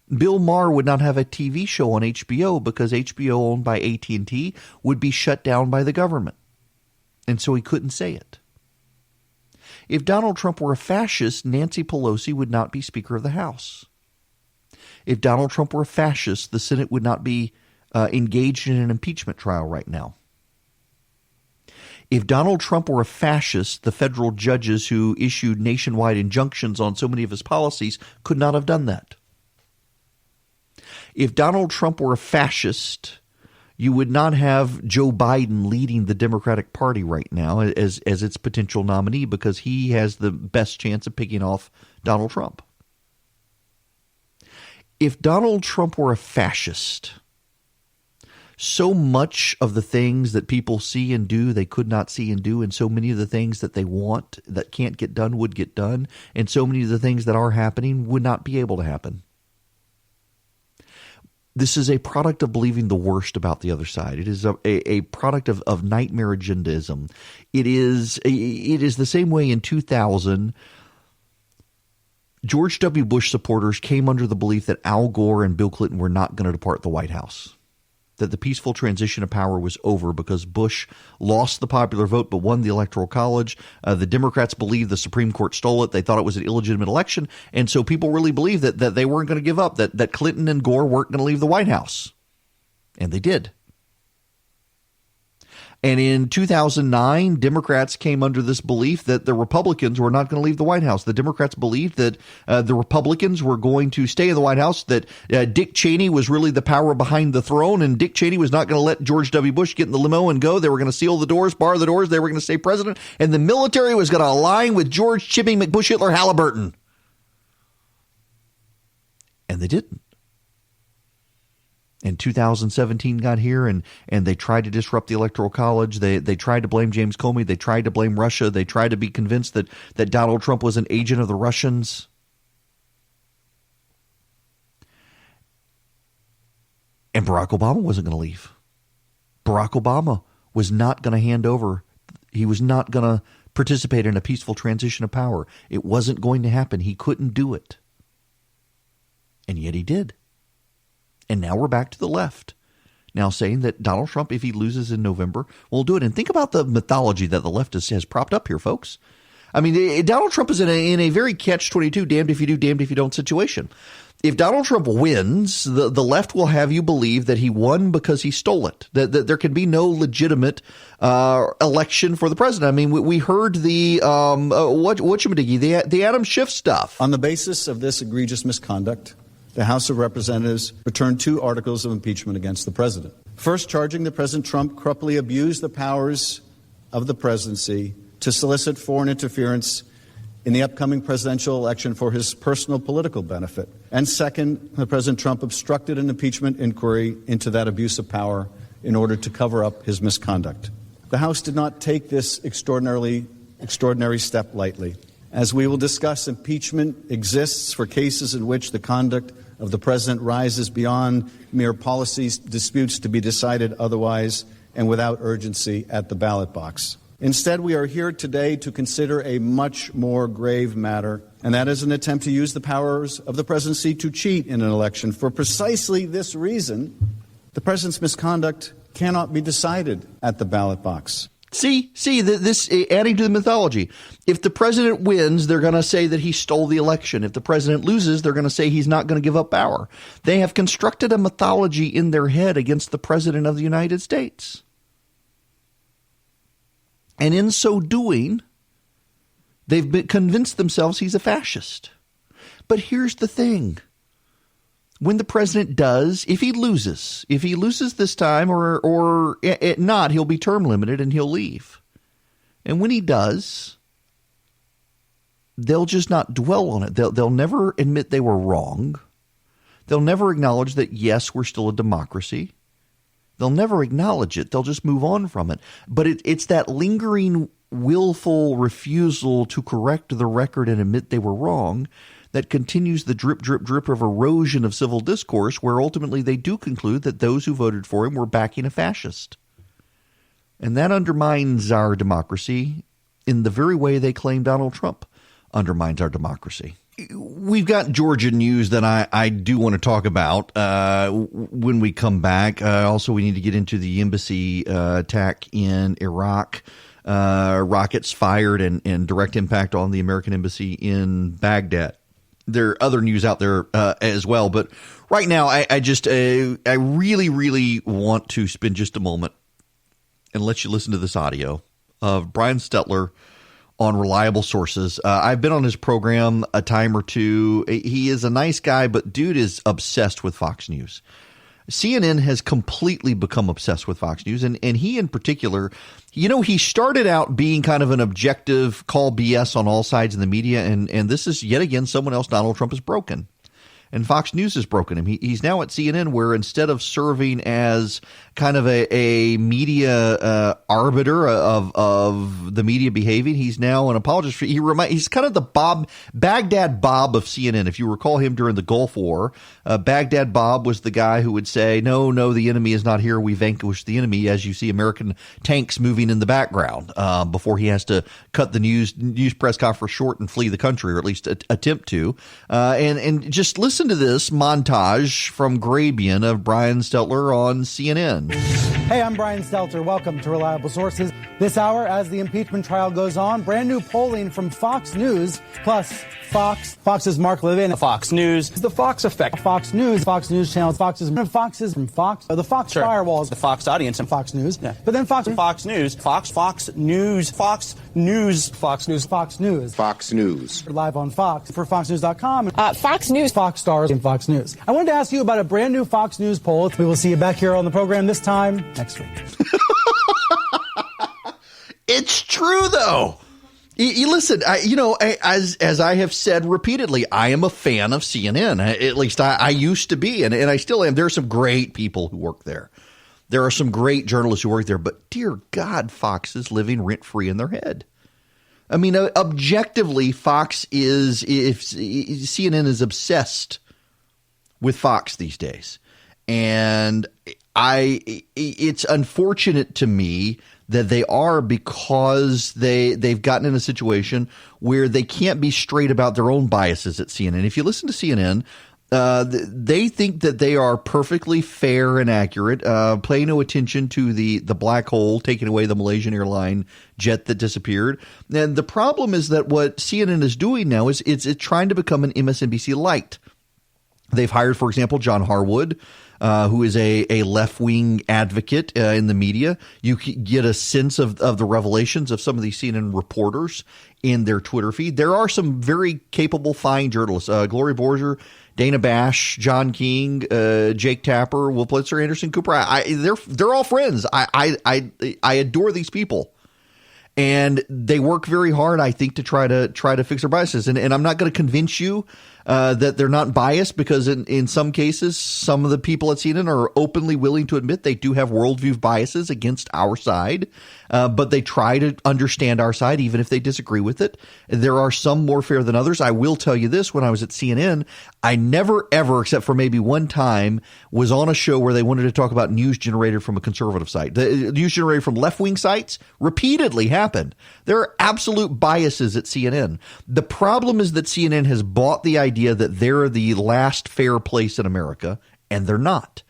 Bill Maher would not have a TV show on HBO, because HBO, owned by AT&T, would be shut down by the government. And so he couldn't say it. If Donald Trump were a fascist, Nancy Pelosi would not be Speaker of the House. If Donald Trump were a fascist, the Senate would not be engaged in an impeachment trial right now. If Donald Trump were a fascist, the federal judges who issued nationwide injunctions on so many of his policies could not have done that. If Donald Trump were a fascist, you would not have Joe Biden leading the Democratic Party right now as its potential nominee, because he has the best chance of picking off Donald Trump. If Donald Trump were a fascist, so much of the things that people see and do they could not see and do, and so many of the things that they want that can't get done would get done, and so many of the things that are happening would not be able to happen. This is a product of believing the worst about the other side. It is a product of nightmare agendaism. It is the same way in 2000, George W. Bush supporters came under the belief that Al Gore and Bill Clinton were not going to depart the White House, that the peaceful transition of power was over because Bush lost the popular vote but won the Electoral College. The Democrats believed the Supreme Court stole it. They thought it was an illegitimate election. And so people really believed that they weren't going to give up, that Clinton and Gore weren't going to leave the White House. And they did. And in 2009, Democrats came under this belief that the Republicans were not going to leave the White House. The Democrats believed that the Republicans were going to stay in the White House, that Dick Cheney was really the power behind the throne, and Dick Cheney was not going to let George W. Bush get in the limo and go. They were going to seal the doors, bar the doors. They were going to stay president, and the military was going to align with George Chipping McBush Hitler Halliburton. And they didn't. And 2017 got here, and they tried to disrupt the Electoral College. They tried to blame James Comey. They tried to blame Russia. They tried to be convinced that Donald Trump was an agent of the Russians. And Barack Obama wasn't going to leave. Barack Obama was not going to hand over. He was not going to participate in a peaceful transition of power. It wasn't going to happen. He couldn't do it. And yet he did. And now we're back to the left, now saying that Donald Trump, if he loses in November, will do it. And think about the mythology that the leftist has propped up here, folks. I mean, Donald Trump is in a very catch-22, damned if you do, damned if you don't situation. If Donald Trump wins, the left will have you believe that he won because he stole it, that there can be no legitimate election for the president. I mean, we heard the Adam Schiff stuff. On the basis of this egregious misconduct, the House of Representatives returned 2 articles of impeachment against the president. First, charging that President Trump corruptly abused the powers of the presidency to solicit foreign interference in the upcoming presidential election for his personal political benefit. And second, that President Trump obstructed an impeachment inquiry into that abuse of power in order to cover up his misconduct. The House did not take this extraordinary step lightly. As we will discuss, impeachment exists for cases in which the conduct of the president rises beyond mere policy disputes to be decided otherwise and without urgency at the ballot box. Instead, we are here today to consider a much more grave matter, and that is an attempt to use the powers of the presidency to cheat in an election. For precisely this reason, the president's misconduct cannot be decided at the ballot box. See, this adding to the mythology. If the president wins, they're going to say that he stole the election. If the president loses, they're going to say he's not going to give up power. They have constructed a mythology in their head against the president of the United States. And in so doing, they've convinced themselves he's a fascist. But here's the thing. When the president does, if he loses this time or not, he'll be term limited and he'll leave. And when he does, they'll just not dwell on it. They'll never admit they were wrong. They'll never acknowledge that, yes, we're still a democracy. They'll never acknowledge it. They'll just move on from it. But it's that lingering, willful refusal to correct the record and admit they were wrong that continues the drip, drip, drip of erosion of civil discourse, where ultimately they do conclude that those who voted for him were backing a fascist. And that undermines our democracy in the very way they claim Donald Trump undermines our democracy. We've got Georgia news that I do want to talk about when we come back. Also, we need to get into the embassy attack in Iraq. Rockets fired and direct impact on the American embassy in Baghdad. There are other news out there as well. But right now, I really, really want to spend just a moment and let you listen to this audio of Brian Stelter on reliable sources. I've been on his program a time or two. He is a nice guy, but dude is obsessed with Fox News. CNN has completely become obsessed with Fox News, and he in particular, he started out being kind of an objective, call BS on all sides in the media, and this is yet again someone else Donald Trump has broken. And Fox News has broken him. He's now at CNN, where instead of serving as kind of a media arbiter of the media behaving, he's now an apologist. He's kind of the Baghdad Bob of CNN. If you recall him during the Gulf War, Baghdad Bob was the guy who would say, no, the enemy is not here. We vanquished the enemy, as you see American tanks moving in the background before he has to cut the news press conference short and flee the country, or at least attempt to. And just listen to this montage from Grabian of Brian Stelter on CNN. Hey, I'm Brian Stelter. Welcome to Reliable Sources. This hour, as the impeachment trial goes on, brand new polling from Fox News, plus Fox's Mark Levin. Fox News. The Fox Effect. Fox News channels. Fox's from Fox. The Fox Sure. firewalls. The Fox audience. And Fox News. Yeah. But then Fox News. Fox News. Fox News. Live on Fox for FoxNews.com. Fox News. Fox Stars and Fox News. I wanted to ask you about a brand new Fox News poll. We will see you back here on the program this time next week. It's true, though. You listen, as I have said repeatedly, I am a fan of CNN. At least I used to be, and I still am. There are some great people who work there. There are some great journalists who work there. But dear God, Fox is living rent-free in their head. I mean, objectively, CNN is obsessed with Fox these days. And it's unfortunate to me that they are, because they've gotten in a situation where they can't be straight about their own biases at CNN. If you listen to CNN, They think that they are perfectly fair and accurate, pay no attention to the black hole taking away the Malaysian airline jet that disappeared. And the problem is that what CNN is doing now is it's trying to become an MSNBC light. They've hired, for example, John Harwood, who is a left-wing advocate in the media. You can get a sense of the revelations of some of these CNN reporters in their Twitter feed. There are some very capable, fine journalists. Gloria Borger, Dana Bash, John King, Jake Tapper, Will Pulitzer, Anderson Cooper. They're all friends. I adore these people. And they work very hard, I think, to try to fix their biases. And I'm not going to convince you that they're not biased, because in some cases, some of the people at CNN are openly willing to admit they do have worldview biases against our side, but they try to understand our side even if they disagree with it. There are some more fair than others. I will tell you this, when I was at CNN, I never ever, except for maybe one time, was on a show where they wanted to talk about news generated from a conservative site. The news generated from left-wing sites repeatedly happened. There are absolute biases at CNN. The problem is that CNN has bought the idea that they're the last fair place in America, and they're not.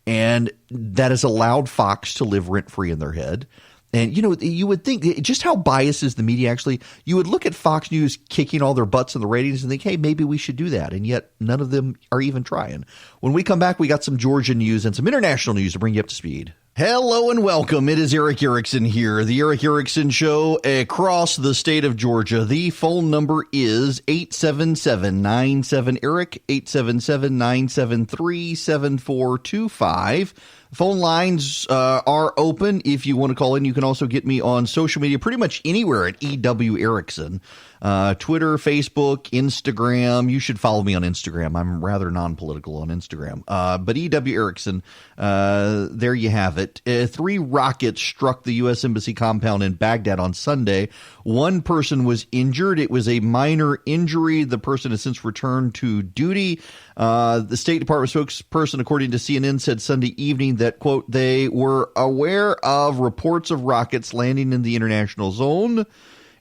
And that has allowed Fox to live rent-free in their head. And, you would think, just how biased is the media actually? You would look at Fox News kicking all their butts in the ratings and think, hey, maybe we should do that. And yet none of them are even trying. When we come back, we got some Georgia news and some international news to bring you up to speed. Hello and welcome. It is Eric Erickson here, the Eric Erickson Show across the state of Georgia. The phone number is 877-97-ERIC, 877-973-7425. Phone lines are open if you want to call in. You can also get me on social media pretty much anywhere at EW Erickson. Twitter, Facebook, Instagram. You should follow me on Instagram. I'm rather non-political on Instagram. But EW Erickson, there you have it. 3 rockets struck the U.S. Embassy compound in Baghdad on Sunday. One person was injured. It was a minor injury. The person has since returned to duty. The State Department spokesperson, according to CNN, said Sunday evening that, quote, they were aware of reports of rockets landing in the international zone.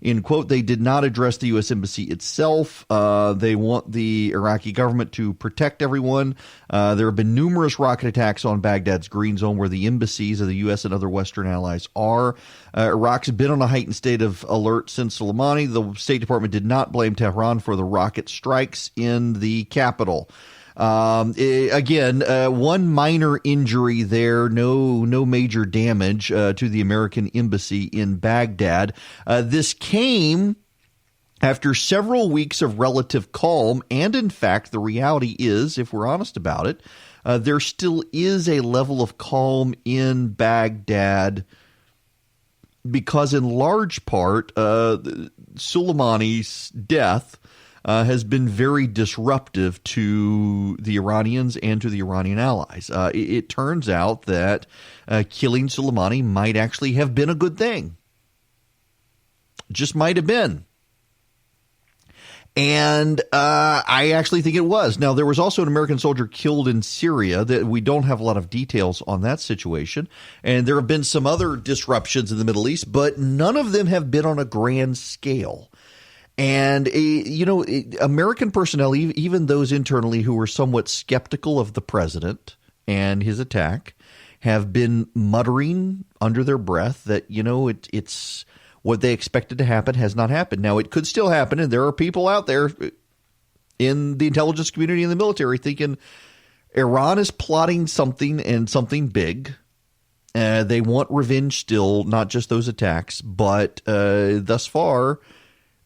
In quote, they did not address the U.S. Embassy itself. They want the Iraqi government to protect everyone. There have been numerous rocket attacks on Baghdad's green zone where the embassies of the U.S. and other Western allies are. Iraq's been on a heightened state of alert since Soleimani. The State Department did not blame Tehran for the rocket strikes in the capital. Again, one minor injury there, no major damage to the American embassy in Baghdad. This came after several weeks of relative calm, and in fact, the reality is, if we're honest about it, there still is a level of calm in Baghdad because in large part, Soleimani's death has been very disruptive to the Iranians and to the Iranian allies. It turns out that killing Soleimani might actually have been a good thing. Just might have been. And I actually think it was. Now, there was also an American soldier killed in Syria. That we don't have a lot of details on that situation. And there have been some other disruptions in the Middle East, but none of them have been on a grand scale. And, American personnel, even those internally who were somewhat skeptical of the president and his attack, have been muttering under their breath that, it's what they expected to happen has not happened. Now, it could still happen, and there are people out there in the intelligence community and the military thinking Iran is plotting something and something big. They want revenge still, not just those attacks, but thus far,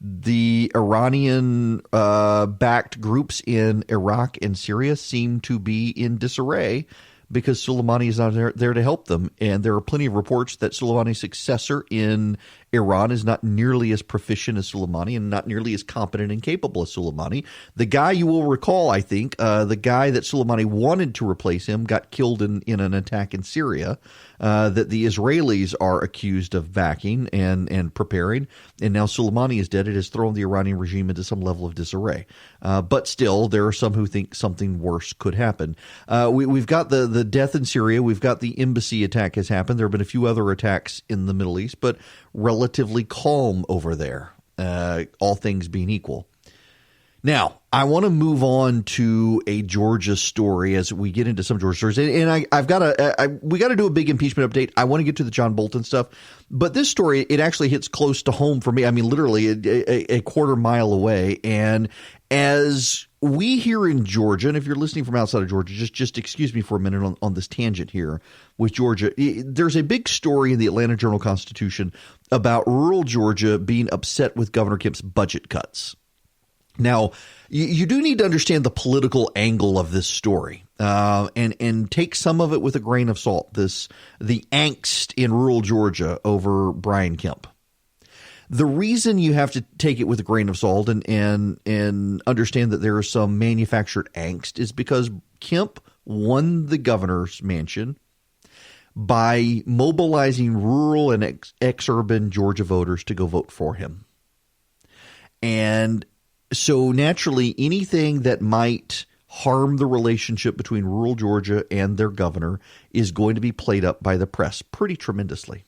the Iranian-backed groups in Iraq and Syria seem to be in disarray because Soleimani is not there to help them. And there are plenty of reports that Soleimani's successor in Iran is not nearly as proficient as Soleimani and not nearly as competent and capable as Soleimani. The guy you will recall, I think, the guy that Soleimani wanted to replace him got killed in an attack in Syria that the Israelis are accused of backing and preparing. And now Soleimani is dead. It has thrown the Iranian regime into some level of disarray. But still, there are some who think something worse could happen. We've got the death in Syria. We've got the embassy attack has happened. There have been a few other attacks in the Middle East, but relatively calm over there, all things being equal. Now, I want to move on to a Georgia story as we get into some Georgia stories. And we got to do a big impeachment update. I want to get to the John Bolton stuff. But this story, it actually hits close to home for me. I mean, literally a quarter mile away. And as we here in Georgia, and if you're listening from outside of Georgia, just excuse me for a minute on this tangent here with Georgia. There's a big story in the Atlanta Journal-Constitution about rural Georgia being upset with Governor Kemp's budget cuts. Now, you do need to understand the political angle of this story, and take some of it with a grain of salt. The angst in rural Georgia over Brian Kemp. The reason you have to take it with a grain of salt and understand that there is some manufactured angst is because Kemp won the governor's mansion by mobilizing rural and ex-urban Georgia voters to go vote for him. And so naturally, anything that might harm the relationship between rural Georgia and their governor is going to be played up by the press pretty tremendously.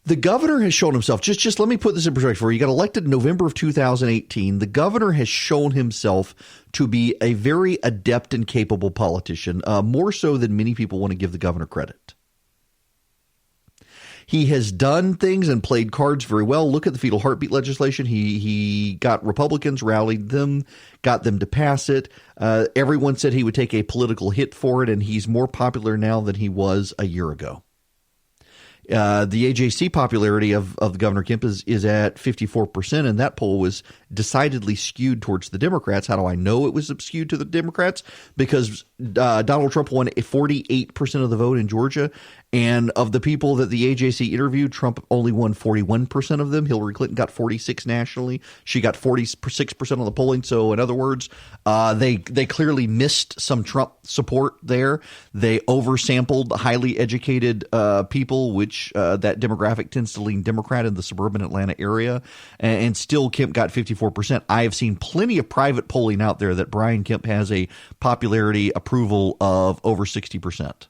The governor has shown himself, just let me put this in perspective for you. He got elected in November of 2018. The governor has shown himself to be a very adept and capable politician, more so than many people want to give the governor credit. He has done things and played cards very well. Look at the fetal heartbeat legislation. He got Republicans, rallied them, got them to pass it. Everyone said he would take a political hit for it, and he's more popular now than he was a year ago. The AJC popularity of Governor Kemp is at 54%, and that poll was decidedly skewed towards the Democrats. How do I know it was skewed to the Democrats? Because Donald Trump won 48% of the vote in Georgia, and of the people that the AJC interviewed, Trump only won 41% of them. Hillary Clinton got 46 nationally. She got 46% of the polling. So in other words, they clearly missed some Trump support there. They oversampled highly educated people, which that demographic tends to lean Democrat in the suburban Atlanta area. And still Kemp got 54%. I have seen plenty of private polling out there that Brian Kemp has a popularity approval of over 60%.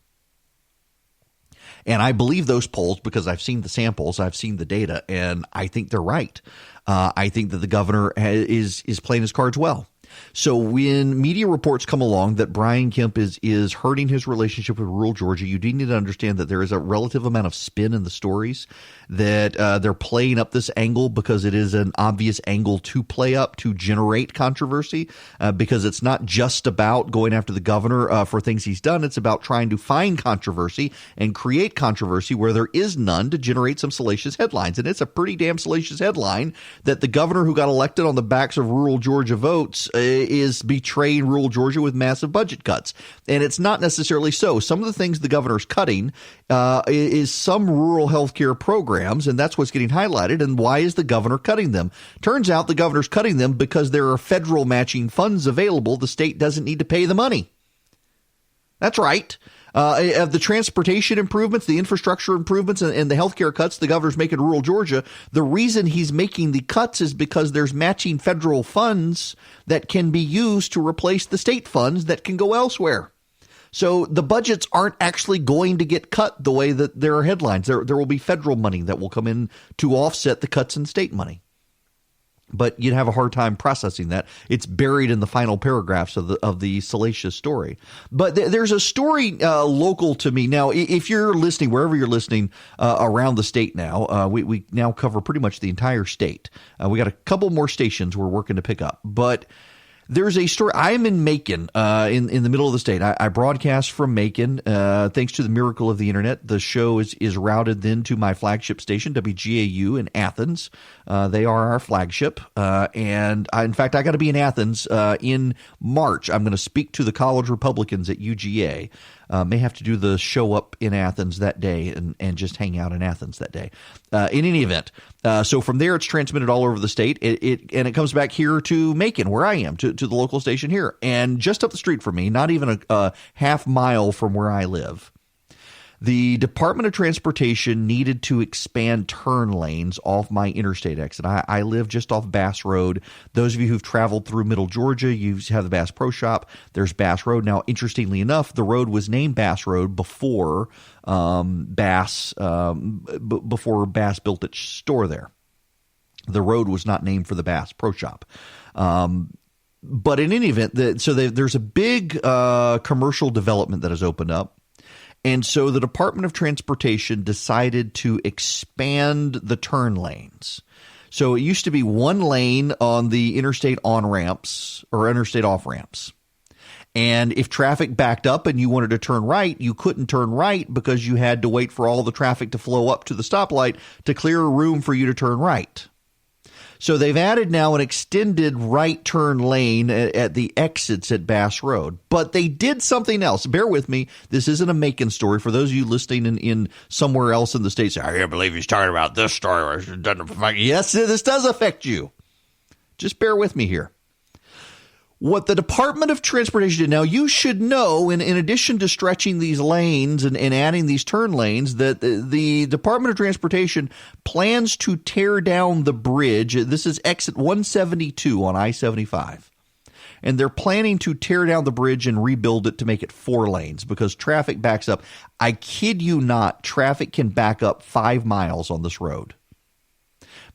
And I believe those polls because I've seen the samples, I've seen the data, and I think they're right. I think that the governor is playing his cards well. So when media reports come along that Brian Kemp is hurting his relationship with rural Georgia, you do need to understand that there is a relative amount of spin in the stories, that they're playing up this angle because it is an obvious angle to play up to generate controversy, because it's not just about going after the governor for things he's done. It's about trying to find controversy and create controversy where there is none to generate some salacious headlines. And it's a pretty damn salacious headline that the governor who got elected on the backs of rural Georgia votes is betraying rural Georgia with massive budget cuts. And it's not necessarily so. Some of the things the governor's cutting is some rural health care programs, and that's what's getting highlighted. And why is the governor cutting them? Turns out the governor's cutting them because there are federal matching funds available. The state doesn't need to pay the money. That's right. Of the transportation improvements, the infrastructure improvements, and the healthcare cuts the governor's making in rural Georgia, the reason he's making the cuts is because there's matching federal funds that can be used to replace the state funds that can go elsewhere. So the budgets aren't actually going to get cut the way that there are headlines. There will be federal money that will come in to offset the cuts in state money. But you'd have a hard time processing that. It's buried in the final paragraphs of the salacious story. But there's a story local to me. Now, if you're listening, wherever you're listening around the state now, we now cover pretty much the entire state. We got a couple more stations we're working to pick up. But there's a story. I'm in Macon, in the middle of the state. I broadcast from Macon. Thanks to the miracle of the internet, the show is routed then to my flagship station, WGAU in Athens. They are our flagship. And in fact, I got to be in Athens in March. I'm going to speak to the college Republicans at UGA. May have to do the show up in Athens that day and just hang out in Athens that day. In any event, so from there it's transmitted all over the state. It comes back here to Macon, where I am, to the local station here. And just up the street from me, not even a half mile from where I live, the Department of Transportation needed to expand turn lanes off my interstate exit. I live just off Bass Road. Those of you who've traveled through Middle Georgia, you have the Bass Pro Shop. There's Bass Road. Now, interestingly enough, the road was named Bass Road before Bass built its store there. The road was not named for the Bass Pro Shop. But in any event, there's a big commercial development that has opened up. And so the Department of Transportation decided to expand the turn lanes. So it used to be one lane on the interstate on-ramps or interstate off-ramps. And if traffic backed up and you wanted to turn right, you couldn't turn right because you had to wait for all the traffic to flow up to the stoplight to clear a room for you to turn right. So they've added now an extended right turn lane at the exits at Bass Road. But they did something else. Bear with me. This isn't a Macon story. For those of you listening in somewhere else in the States, I can't believe he's talking about this story. Yes, this does affect you. Just bear with me here. What the Department of Transportation did, now you should know, in addition to stretching these lanes and adding these turn lanes, that the Department of Transportation plans to tear down the bridge. This is exit 172 on I-75. And they're planning to tear down the bridge and rebuild it to make it 4 lanes because traffic backs up. I kid you not, traffic can back up 5 miles on this road.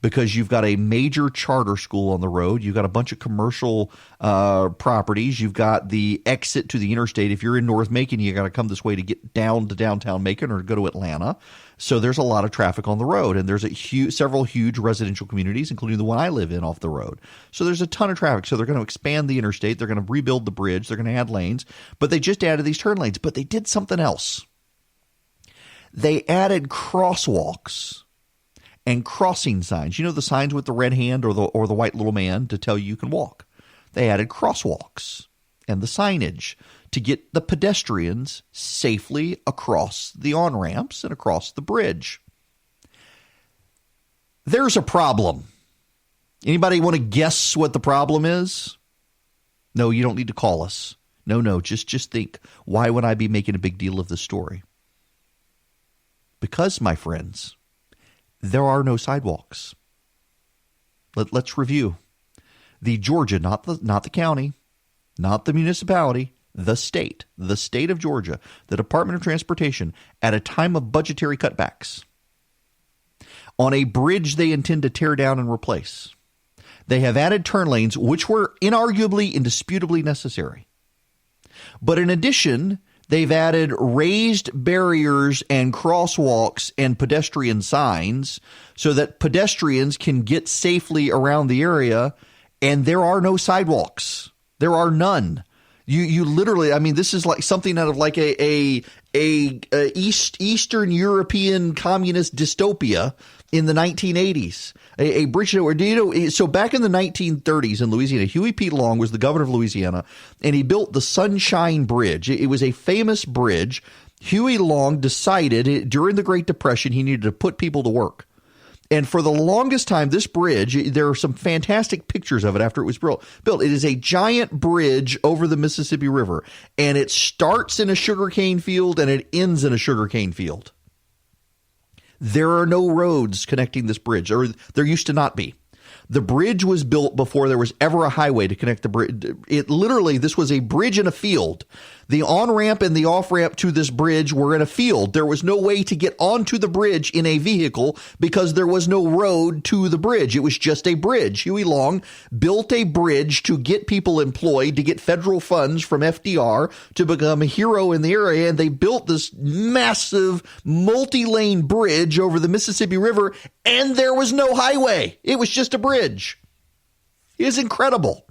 Because you've got a major charter school on the road. You've got a bunch of commercial properties. You've got the exit to the interstate. If you're in North Macon, you got to come this way to get down to downtown Macon or go to Atlanta. So there's a lot of traffic on the road. And there's several huge residential communities, including the one I live in off the road. So there's a ton of traffic. So they're going to expand the interstate. They're going to rebuild the bridge. They're going to add lanes. But they just added these turn lanes. But they did something else. They added crosswalks and crossing signs. You know the signs with the red hand or the white little man to tell you can walk. They added crosswalks and the signage to get the pedestrians safely across the on-ramps and across the bridge. There's a problem. Anybody want to guess what the problem is? No, you don't need to call us. No, just think, why would I be making a big deal of this story? Because, my friends, there are no sidewalks. Let's review. The Georgia, not the county, not the municipality, the state of Georgia, the Department of Transportation, at a time of budgetary cutbacks, on a bridge they intend to tear down and replace, they have added turn lanes, which were inarguably, indisputably necessary. But in addition, they've added raised barriers and crosswalks and pedestrian signs so that pedestrians can get safely around the area, and there are no sidewalks. There are none. You literally, I mean, this is like something out of like a Eastern European communist dystopia in the 1980s. A bridge where, do you know, so back in the 1930s in Louisiana, Huey P. Long was the governor of Louisiana, and he built the Sunshine Bridge. It was a famous bridge. Huey Long decided during the Great Depression he needed to put people to work. And for the longest time, this bridge, there are some fantastic pictures of it after it was built. It is a giant bridge over the Mississippi River, and it starts in a sugarcane field and it ends in a sugarcane field. There are no roads connecting this bridge, or there used to not be. The bridge was built before there was ever a highway to connect the bridge. This was a bridge in a field. The on-ramp and the off-ramp to this bridge were in a field. There was no way to get onto the bridge in a vehicle because there was no road to the bridge. It was just a bridge. Huey Long built a bridge to get people employed, to get federal funds from FDR to become a hero in the area, and they built this massive multi-lane bridge over the Mississippi River, and there was no highway. It was just a bridge. It is incredible.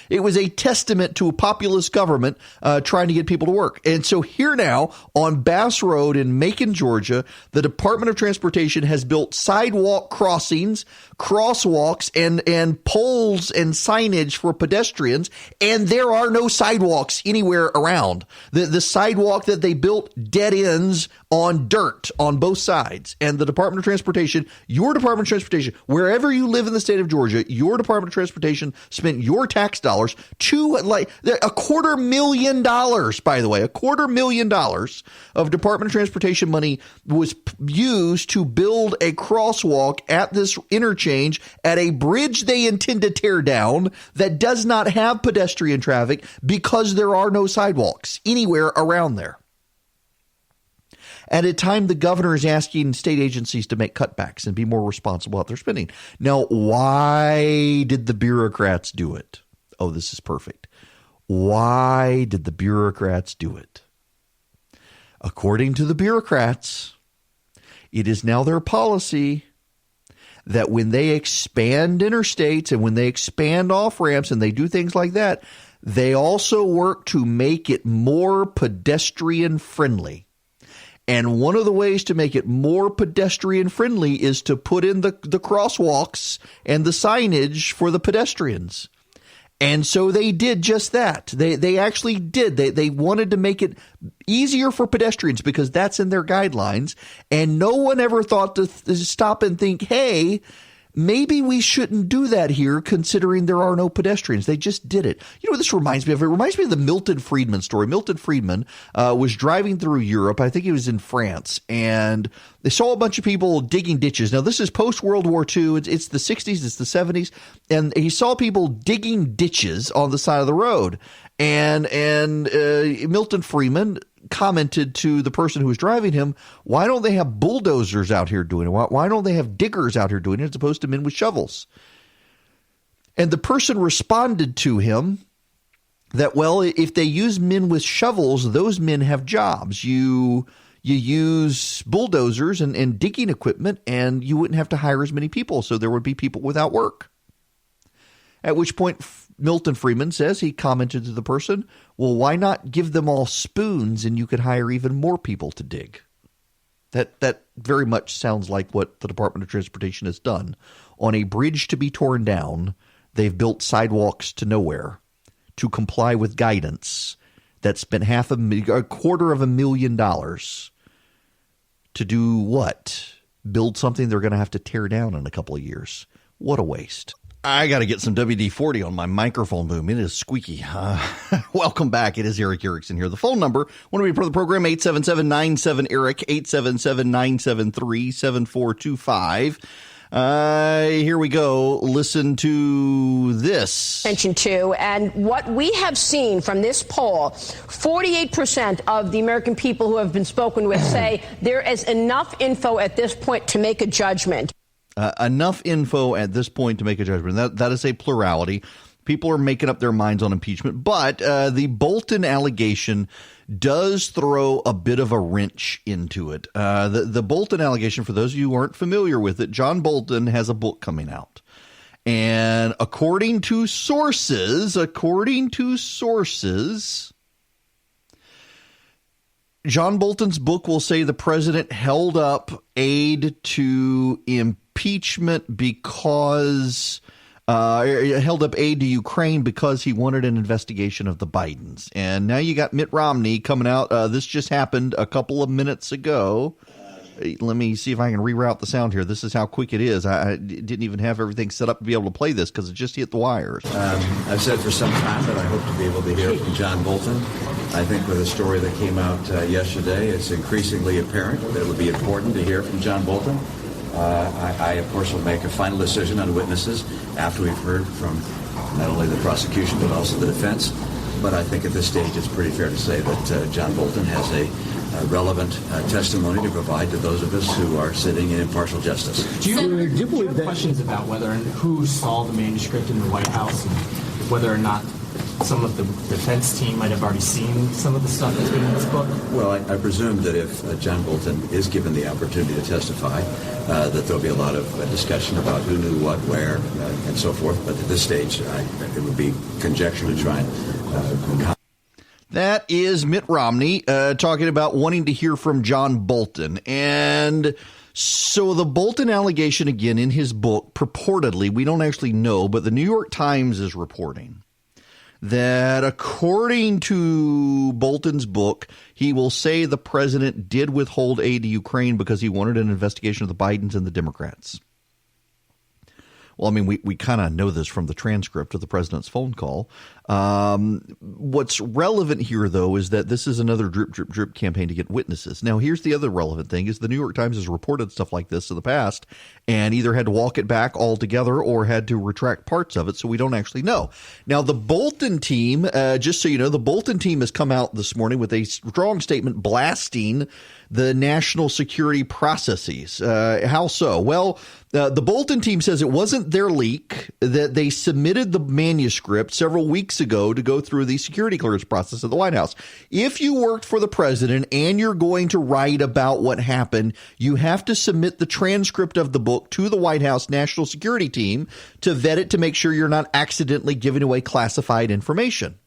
It was a testament to a populist government trying to get people to work. And so here now on Bass Road in Macon, Georgia, the Department of Transportation has built sidewalk crossings, crosswalks, and poles and signage for pedestrians, and there are no sidewalks anywhere around. The sidewalk that they built dead ends on dirt on both sides. And the Department of Transportation, your Department of Transportation, wherever you live in the state of Georgia, your Department of Transportation spent your tax dollars to like $250,000, by the way, $250,000 of Department of Transportation money was used to build a crosswalk at this interchange at a bridge they intend to tear down that does not have pedestrian traffic because there are no sidewalks anywhere around there. at a time the governor is asking state agencies to make cutbacks and be more responsible with their spending. Now, why did the bureaucrats do it? Oh, this is perfect. Why did the bureaucrats do it? According to the bureaucrats, it is now their policy that when they expand interstates and when they expand off-ramps and they do things like that, they also work to make it more pedestrian friendly. And one of the ways to make it more pedestrian friendly is to put in the crosswalks and the signage for the pedestrians. And so they did just that. They actually did. They wanted to make it easier for pedestrians because that's in their guidelines. And no one ever thought to stop and think, hey, maybe we shouldn't do that here considering there are no pedestrians. They just did it. You know what this reminds me of? It reminds me of the Milton Friedman story. Milton Friedman was driving through Europe. I think he was in France. And they saw a bunch of people digging ditches. Now, this is post-World War II. It's the 60s. It's the 70s. And he saw people digging ditches on the side of the road. And Milton Friedman commented to the person who was driving him, why don't they have bulldozers out here doing it? Why don't they have diggers out here doing it as opposed to men with shovels? And the person responded to him that, well, if they use men with shovels, those men have jobs. You use bulldozers and digging equipment, and you wouldn't have to hire as many people, so there would be people without work. At which point Milton Friedman says, he commented to the person, well, why not give them all spoons and you could hire even more people to dig? That very much sounds like what the Department of Transportation has done. On a bridge to be torn down, they've built sidewalks to nowhere to comply with guidance that spent $250,000 to do what? Build something they're going to have to tear down in a couple of years. What a waste. I got to get some WD-40 on my microphone boom. It is squeaky. Welcome back. It is Eric Erickson here. The phone number, when we part of the program, 877-97-ERIC, 877-973-7425. Here we go. Listen to this. Attention to, and what we have seen from this poll, 48% of the American people who have been spoken with say there is enough info at this point to make a judgment. Enough info at this point to make a judgment. That is a plurality. People are making up their minds on impeachment. But the Bolton allegation does throw a bit of a wrench into it. The Bolton allegation, for those of you who aren't familiar with it, John Bolton has a book coming out. And according to sources, John Bolton's book will say the president held up aid to impeachment because held up aid to Ukraine because he wanted an investigation of the Bidens. And now you got Mitt Romney coming out. This just happened a couple of minutes ago. Let me see if I can reroute the sound here. This is how quick it is. I didn't even have everything set up to be able to play this because it just hit the wires. I've said for some time that I hope to be able to hear from John Bolton. I think with the story that came out yesterday, it's increasingly apparent that it would be important to hear from John Bolton. I, of course, will make a final decision on witnesses after we've heard from not only the prosecution but also the defense. But I think at this stage it's pretty fair to say that John Bolton has a relevant testimony to provide to those of us who are sitting in impartial justice. Do you believe that questions about whether and who saw the manuscript in the White House and whether or not some of the defense team might have already seen some of the stuff that's been in this book? Well, I presume that if John Bolton is given the opportunity to testify, that there'll be a lot of discussion about who knew what, where, and so forth. But at this stage, it would be conjecture to try and That is Mitt Romney talking about wanting to hear from John Bolton. And so the Bolton allegation, again, in his book, purportedly, we don't actually know, but the New York Times is reporting that according to Bolton's book, he will say the president did withhold aid to Ukraine because he wanted an investigation of the Bidens and the Democrats. Well, I mean, we kind of know this from the transcript of the president's phone call. What's relevant here, though, is that this is another drip, drip, drip campaign to get witnesses. Now, here's the other relevant thing is the New York Times has reported stuff like this in the past, and either had to walk it back altogether or had to retract parts of it, so we don't actually know. Now, the Bolton team, just so you know, the Bolton team has come out this morning with a strong statement blasting the national security processes. How so? Well, the Bolton team says it wasn't their leak, that they submitted the manuscript several weeks ago to go through the security clearance process at the White House. If you worked for the president and you're going to write about what happened, you have to submit the transcript of the book to the White House National Security Team to vet it to make sure you're not accidentally giving away classified information.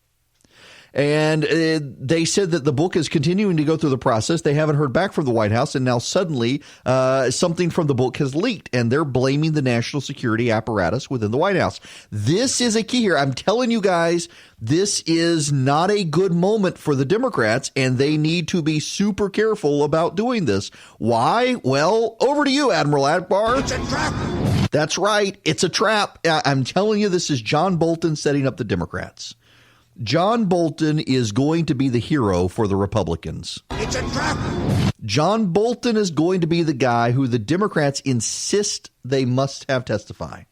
And they said that the book is continuing to go through the process. They haven't heard back from the White House, and now suddenly something from the book has leaked, and they're blaming the national security apparatus within the White House. This is a key here. I'm telling you guys, this is not a good moment for the Democrats, and they need to be super careful about doing this. Why? Well, over to you, Admiral Akbar. It's a trap. That's right. It's a trap. I'm telling you, this is John Bolton setting up the Democrats. John Bolton is going to be the hero for the Republicans. It's a trap. John Bolton is going to be the guy who the Democrats insist they must have testify.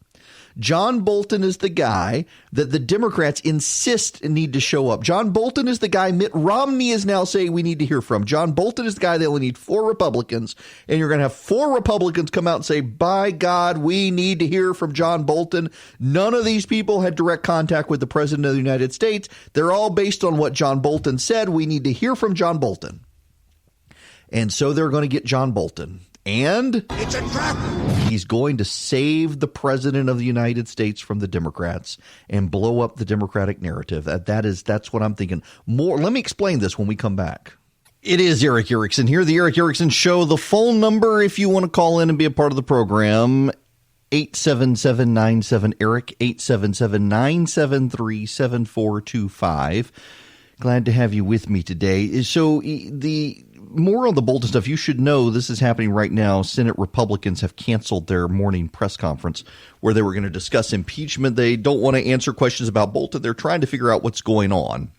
John Bolton is the guy that the Democrats insist need to show up. John Bolton is the guy Mitt Romney is now saying we need to hear from. John Bolton is the guy they only need 4 Republicans, and you're going to have 4 Republicans come out and say, by God, we need to hear from John Bolton. None of these people had direct contact with the President of the United States. They're all based on what John Bolton said. We need to hear from John Bolton. And so they're going to get John Bolton. And it's a trap. He's going to save the president of the United States from the Democrats and blow up the Democratic narrative. That's what I'm thinking. More. Let me explain this when we come back. It is Eric Erickson here, the Eric Erickson Show. The phone number, if you want to call in and be a part of the program, 877-97-ERIC, 877-973-7425. Glad to have you with me today. So more on the Bolton stuff. You should know this is happening right now. Senate Republicans have canceled their morning press conference where they were going to discuss impeachment. They don't want to answer questions about Bolton. They're trying to figure out what's going on.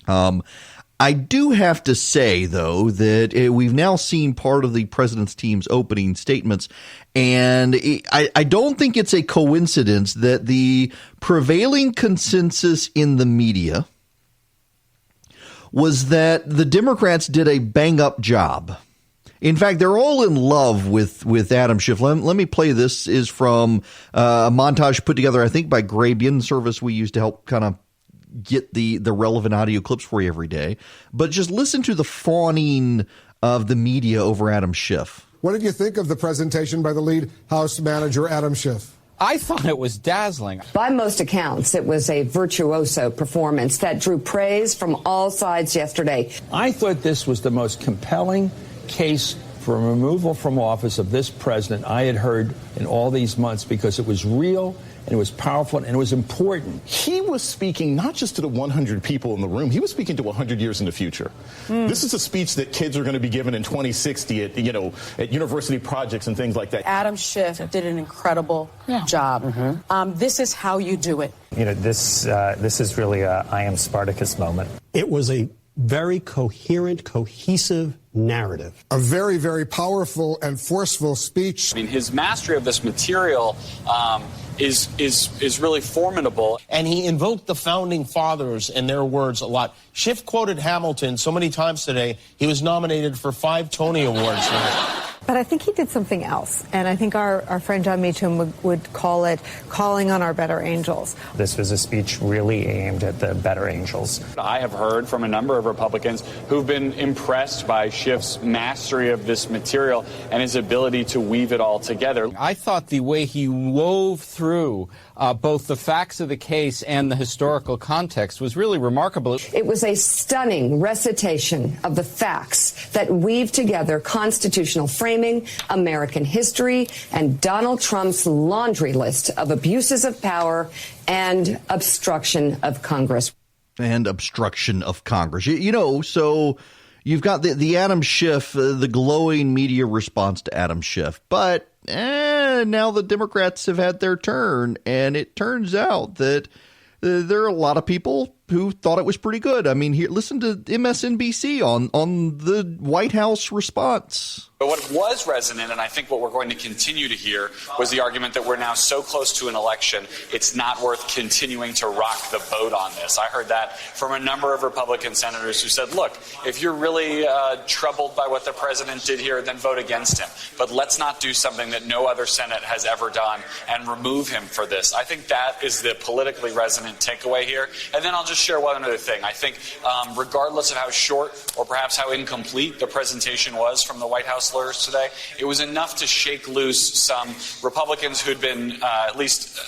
I do have to say, though, that we've now seen part of the president's team's opening statements, and I don't think it's a coincidence that the prevailing consensus in the media was that the Democrats did a bang-up job. In fact, they're all in love with Adam Schiff. Let me play this. Is from a montage put together, I think, by Grabian service we use to help kind of get the relevant audio clips for you every day. But just listen to the fawning of the media over Adam Schiff. What did you think of the presentation by the lead House manager, Adam Schiff? I thought it was dazzling. By most accounts, it was a virtuoso performance that drew praise from all sides yesterday. I thought this was the most compelling case for removal from office of this president I had heard in all these months, because it was real and it was powerful and it was important. He was speaking not just to the 100 people in the room, he was speaking to 100 years in the future. This is a speech that kids are going to be given in 2060 at university projects and things like that. Adam Schiff did an incredible job. This is how you do it. This is really a I am Spartacus moment. It was a very coherent, cohesive narrative. A very, very powerful and forceful speech. I mean, his mastery of this material is really formidable. And he invoked the founding fathers and their words a lot. Schiff quoted Hamilton so many times today, he was nominated for 5 Tony Awards. But I think he did something else, and I think our friend John Meacham would call it calling on our better angels. This was a speech really aimed at the better angels. I have heard from a number of Republicans who've been impressed by Schiff's mastery of this material and his ability to weave it all together. I thought the way he wove through both the facts of the case and the historical context was really remarkable. It was a stunning recitation of the facts that weave together constitutional framing, American history, and Donald Trump's laundry list of abuses of power and obstruction of Congress. And obstruction of Congress. So you've got the Adam Schiff, the glowing media response to Adam Schiff. But now the Democrats have had their turn, and it turns out that there are a lot of people who thought it was pretty good. I mean, here, listen to MSNBC on the White House response. But what was resonant, and I think what we're going to continue to hear, was the argument that we're now so close to an election, it's not worth continuing to rock the boat on this. I heard that from a number of Republican senators who said, look, if you're really troubled by what the president did here, then vote against him. But let's not do something that no other Senate has ever done and remove him for this. I think that is the politically resonant takeaway here. And then I'll just share one other thing. I think regardless of how short or perhaps how incomplete the presentation was from the White House lawyers today, it was enough to shake loose some Republicans who'd been at least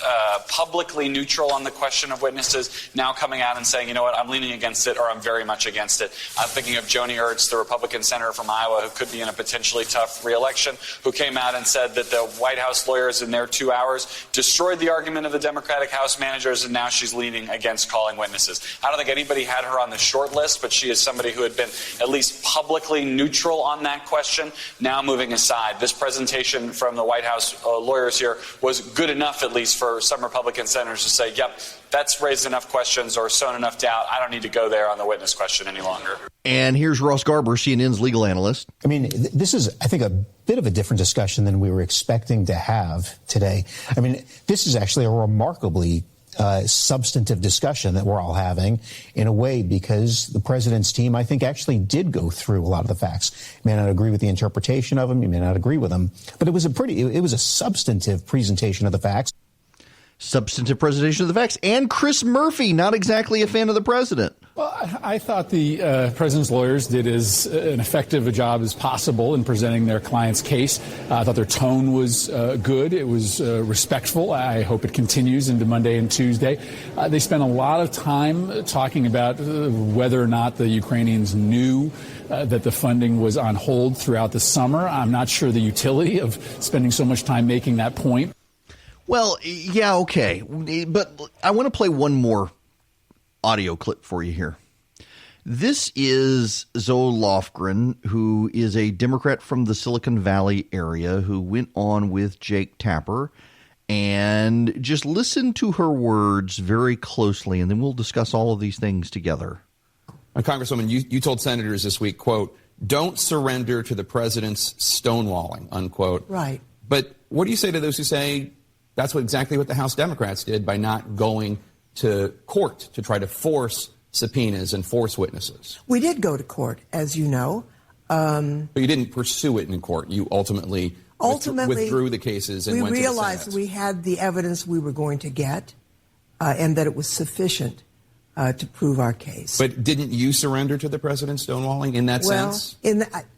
publicly neutral on the question of witnesses, now coming out and saying, you know what, I'm leaning against it, or I'm very much against it. I'm thinking of Joni Ernst, the Republican senator from Iowa, who could be in a potentially tough re-election, who came out and said that the White House lawyers in their 2 hours destroyed the argument of the Democratic House managers, and now she's leaning against calling witnesses. I don't think anybody had her on the short list, but she is somebody who had been at least publicly neutral on that question. Now moving aside, this presentation from the White House lawyers here was good enough, at least for some Republican senators to say, yep, that's raised enough questions or sown enough doubt. I don't need to go there on the witness question any longer. And here's Ross Garber, CNN's legal analyst. I mean, this is, I think, a bit of a different discussion than we were expecting to have today. I mean, this is actually a remarkably substantive discussion that we're all having in a way, because the president's team, I think, actually did go through a lot of the facts. You may not agree with the interpretation of them. You may not agree with them. But it was a substantive presentation of the facts. Substantive presentation of the facts. And Chris Murphy, not exactly a fan of the president. Well, I thought the president's lawyers did as an effective a job as possible in presenting their client's case. I thought their tone was good. It was respectful. I hope it continues into Monday and Tuesday. They spent a lot of time talking about whether or not the Ukrainians knew that the funding was on hold throughout the summer. I'm not sure the utility of spending so much time making that point. Well, yeah, okay. But I want to play one more audio clip for you here. This is Zoe Lofgren, who is a Democrat from the Silicon Valley area who went on with Jake Tapper. And just listen to her words very closely, and then we'll discuss all of these things together. Congresswoman, you told senators this week, quote, don't surrender to the president's stonewalling, unquote. Right. But what do you say to those who say that's exactly what the House Democrats did by not going to court to try to force subpoenas and force witnesses? We did go to court, as you know. But you didn't pursue it in court. You ultimately withdrew the cases and went to the Senate. We realized we had the evidence we were going to get and that it was sufficient to prove our case. But didn't you surrender to the president's stonewalling in that sense?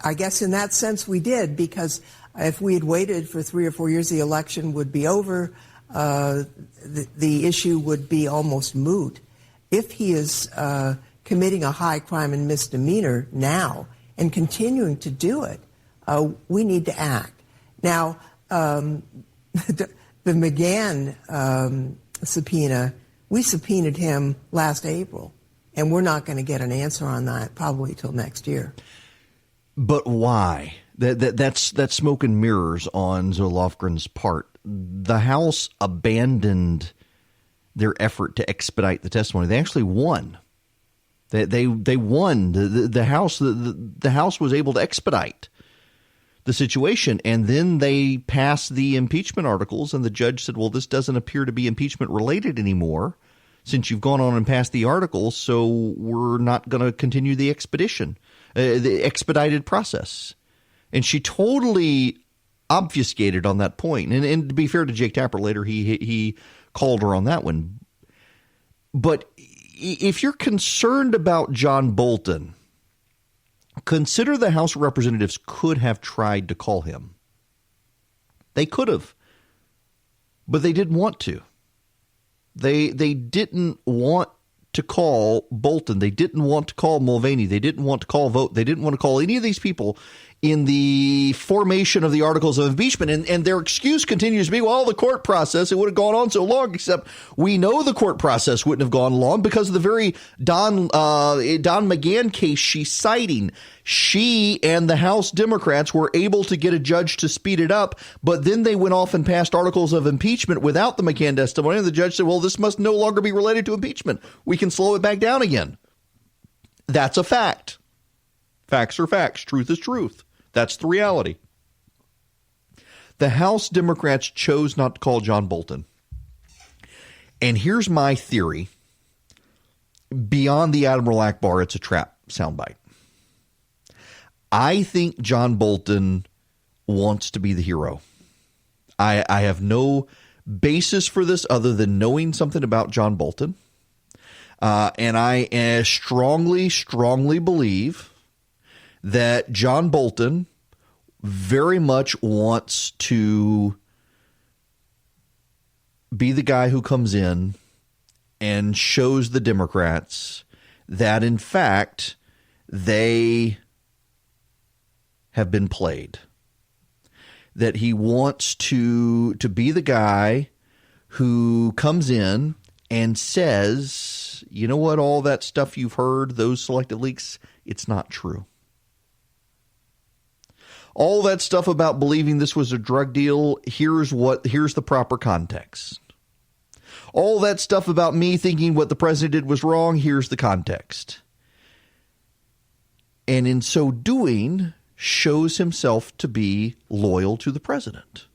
I guess in that sense we did, because if we had waited for 3 or 4 years, the election would be over. The issue would be almost moot. If he is committing a high crime and misdemeanor now and continuing to do it, we need to act. Now, the McGahn subpoena, we subpoenaed him last April, and we're not going to get an answer on that probably till next year. But why? That's smoke and mirrors on Zoe Lofgren's part. The House abandoned their effort to expedite the testimony. They actually won. They won. The House. The House was able to expedite the situation, and then they passed the impeachment articles, and the judge said, well, this doesn't appear to be impeachment related anymore since you've gone on and passed the articles, so we're not going to continue the expedited process. And she totally obfuscated on that point. And to be fair to Jake Tapper, later he called her on that one. But if you're concerned about John Bolton, consider the House of Representatives could have tried to call him. They could have, but they didn't want to. They didn't want to call Bolton. They didn't want to call Mulvaney. They didn't want to call Vogt. They didn't want to call any of these people in the formation of the articles of impeachment. And their excuse continues to be, well, the court process, it would have gone on so long, except we know the court process wouldn't have gone long because of the very Don McGahn case she's citing. She and the House Democrats were able to get a judge to speed it up, but then they went off and passed articles of impeachment without the McGahn testimony. And the judge said, well, this must no longer be related to impeachment. We can slow it back down again. That's a fact. Facts are facts. Truth is truth. That's the reality. The House Democrats chose not to call John Bolton. And here's my theory. Beyond the Admiral Akbar, it's a trap soundbite. I think John Bolton wants to be the hero. I have no basis for this other than knowing something about John Bolton. And I strongly believe that John Bolton very much wants to be the guy who comes in and shows the Democrats that, in fact, they have been played. That he wants to be the guy who comes in and says, you know what, all that stuff you've heard, those selected leaks, it's not true. All that stuff about believing this was a drug deal, here's the proper context. All that stuff about me thinking what the president did was wrong, here's the context. And in so doing, shows himself to be loyal to the president.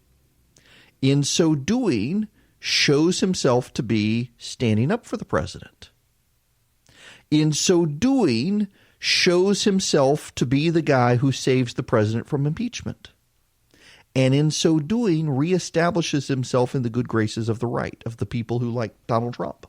In so doing, shows himself to be standing up for the president. In so doing, shows himself to be the guy who saves the president from impeachment. And in so doing, reestablishes himself in the good graces of the right, of the people who like Donald Trump.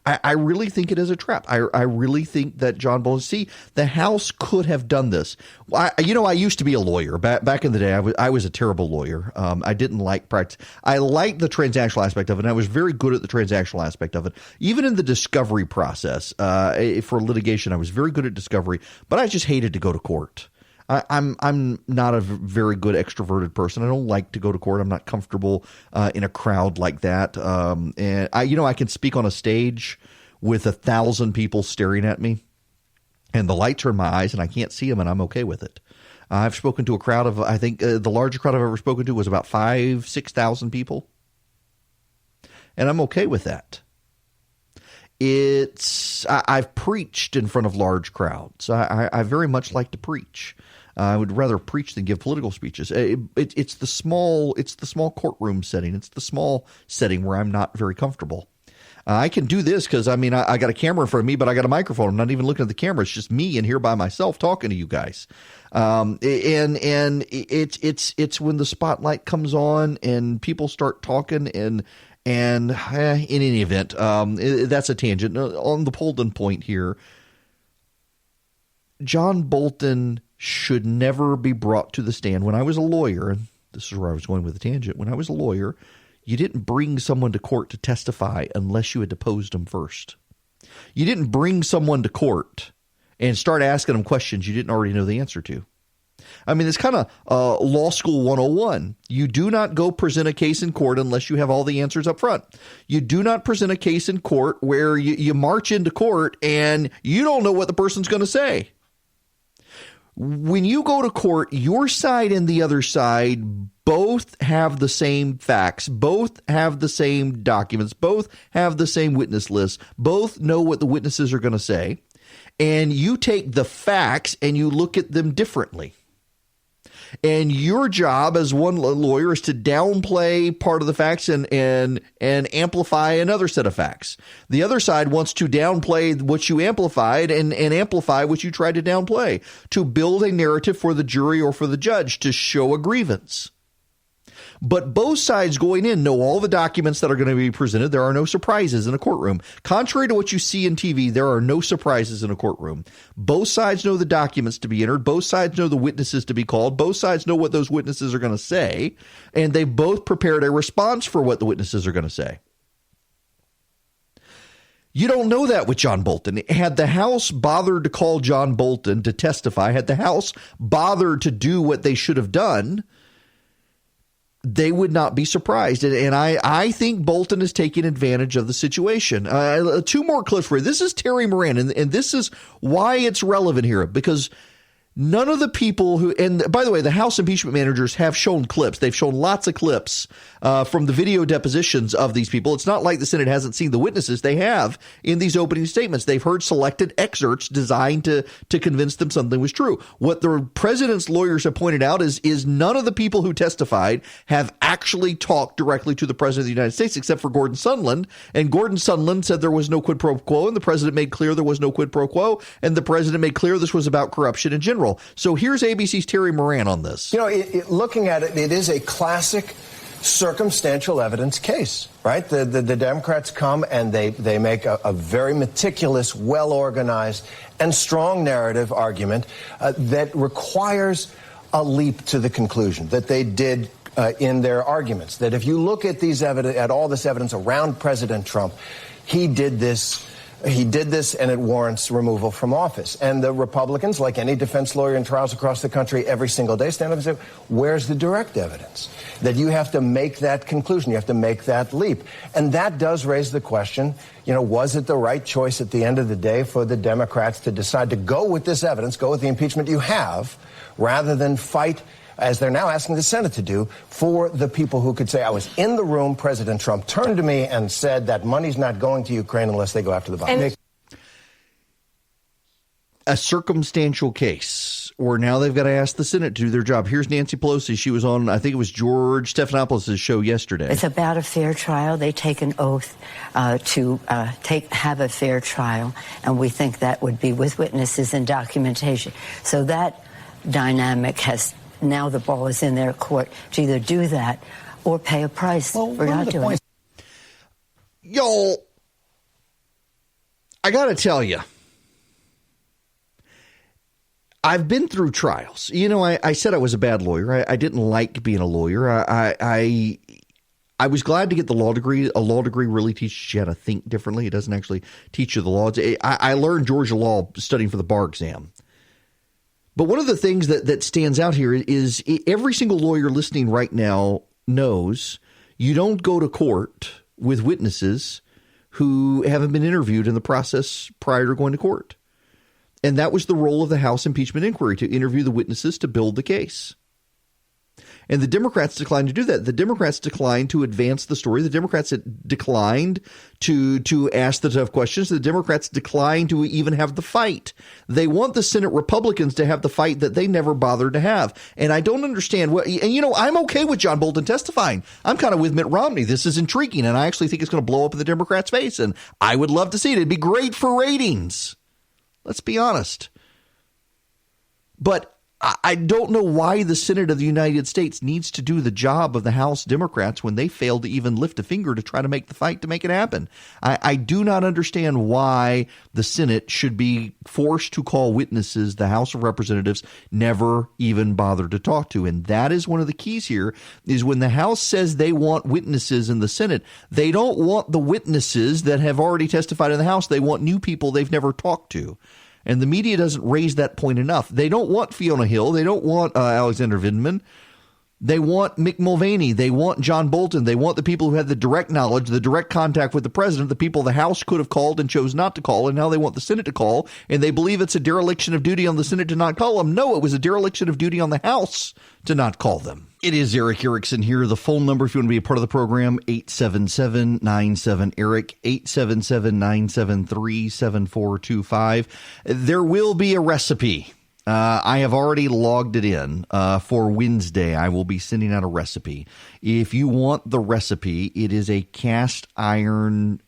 I really think it is a trap. I really think that John Bolton, see, the House could have done this. I used to be a lawyer. Back in the day, I was a terrible lawyer. I didn't like practice. I liked the transactional aspect of it, and I was very good at the transactional aspect of it. Even in the discovery process for litigation, I was very good at discovery, but I just hated to go to court. I'm not a very good extroverted person. I don't like to go to court. I'm not comfortable in a crowd like that. And I can speak on a stage with 1,000 people staring at me, and the lights are in my eyes, and I can't see them, and I'm okay with it. I've spoken to a crowd of, I think the largest crowd I've ever spoken to was about 6,000 people, and I'm okay with that. I've preached in front of large crowds. I very much like to preach. I would rather preach than give political speeches. It's the small courtroom setting. It's the small setting where I'm not very comfortable. I can do this because I got a camera in front of me, but I got a microphone. I'm not even looking at the camera. It's just me in here by myself talking to you guys. And it's when the spotlight comes on and people start talking and in any event, that's a tangent. On the Bolton point here, John Bolton should never be brought to the stand. When I was a lawyer, and this is where I was going with the tangent, when I was a lawyer, you didn't bring someone to court to testify unless you had deposed them first. You didn't bring someone to court and start asking them questions you didn't already know the answer to. I mean, it's kind of law school 101. You do not go present a case in court unless you have all the answers up front. You do not present a case in court where you march into court and you don't know what the person's going to say. When you go to court, your side and the other side both have the same facts, both have the same documents, both have the same witness list, both know what the witnesses are going to say, and you take the facts and you look at them differently. And your job as one lawyer is to downplay part of the facts and amplify another set of facts. The other side wants to downplay what you amplified and amplify what you tried to downplay, to build a narrative for the jury or for the judge to show a grievance. But both sides going in know all the documents that are going to be presented. There are no surprises in a courtroom. Contrary to what you see in TV, there are no surprises in a courtroom. Both sides know the documents to be entered. Both sides know the witnesses to be called. Both sides know what those witnesses are going to say. And they both prepared a response for what the witnesses are going to say. You don't know that with John Bolton. Had the House bothered to call John Bolton to testify, had the House bothered to do what they should have done, they would not be surprised. And I think Bolton is taking advantage of the situation. 2 more clips for you. This is Terry Moran, and this is why it's relevant here, because none of the people who, and by the way, the House impeachment managers have shown clips. They've shown lots of clips from the video depositions of these people. It's not like the Senate hasn't seen the witnesses. They have in these opening statements. They've heard selected excerpts designed to convince them something was true. What the president's lawyers have pointed out is none of the people who testified have actually talked directly to the president of the United States, except for Gordon Sondland. And Gordon Sondland said there was no quid pro quo, and the president made clear there was no quid pro quo, and the president made clear this was about corruption in general. So here's ABC's Terry Moran on this. You know, looking at it, it is a classic circumstantial evidence case, right? The Democrats come and they make a very meticulous, well-organized, and strong narrative argument that requires a leap to the conclusion that they did in their arguments. That if you look at all this evidence around President Trump, he did this and it warrants removal from office. And the Republicans, like any defense lawyer in trials across the country every single day, stand up and say, where's the direct evidence? That you have to make that conclusion. You have to make that leap. And that does raise the question, you know, was it the right choice at the end of the day for the Democrats to decide to go with this evidence, go with the impeachment you have, rather than fight, as they're now asking the Senate to do, for the people who could say, I was in the room, President Trump turned to me and said that money's not going to Ukraine unless they go after the Biden. A circumstantial case, or now they've got to ask the Senate to do their job. Here's Nancy Pelosi. She was on, I think it was George Stephanopoulos' show yesterday. It's about a fair trial. They take an oath to have a fair trial, and we think that would be with witnesses and documentation. So that dynamic has... Now the ball is in their court to either do that or pay a price for not doing it. Y'all, I got to tell you, I've been through trials. You know, I said I was a bad lawyer. I didn't like being a lawyer. I was glad to get the law degree. A law degree really teaches you how to think differently. It doesn't actually teach you the law. I learned Georgia law studying for the bar exam. But one of the things that stands out here is every single lawyer listening right now knows you don't go to court with witnesses who haven't been interviewed in the process prior to going to court. And that was the role of the House impeachment inquiry, to interview the witnesses to build the case. And the Democrats declined to do that. The Democrats declined to advance the story. The Democrats declined to ask the tough questions. The Democrats declined to even have the fight. They want the Senate Republicans to have the fight that they never bothered to have. And I don't understand what, and you know, I'm okay with John Bolton testifying. I'm kind of with Mitt Romney. This is intriguing, and I actually think it's going to blow up in the Democrats' face. And I would love to see it. It'd be great for ratings. Let's be honest. But I don't know why the Senate of the United States needs to do the job of the House Democrats when they failed to even lift a finger to try to make the fight to make it happen. I do not understand why the Senate should be forced to call witnesses the House of Representatives never even bothered to talk to. And that is one of the keys here, is when the House says they want witnesses in the Senate, they don't want the witnesses that have already testified in the House. They want new people they've never talked to. And the media doesn't raise that point enough. They don't want Fiona Hill. They don't want Alexander Vindman. They want Mick Mulvaney. They want John Bolton. They want the people who had the direct knowledge, the direct contact with the president, the people the House could have called and chose not to call, and now they want the Senate to call, and they believe it's a dereliction of duty on the Senate to not call them. No, it was a dereliction of duty on the House to not call them. It is Eric Erickson here. The phone number, if you want to be a part of the program, 877-97-ERIC, 877-973-7425. There will be a recipe. I have already logged it in for Wednesday. I will be sending out a recipe. If you want the recipe, it is a cast iron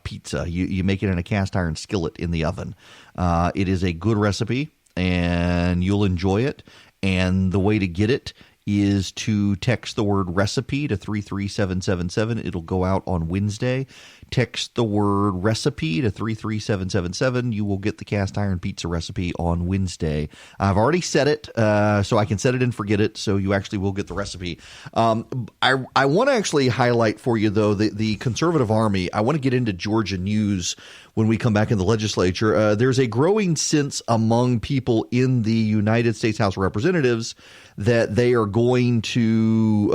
pizza. You make it in a cast iron skillet in the oven. It is a good recipe, and you'll enjoy it. And the way to get it is to text the word recipe to 33777. It'll go out on Wednesday. Text the word recipe to 33777. You will get the cast iron pizza recipe on Wednesday. I've already set it, so I can set it and forget it, so you actually will get the recipe. I want to actually highlight for you, though, the conservative army. I want to get into Georgia news when we come back in the legislature. There's a growing sense among people in the United States House of Representatives that they are going to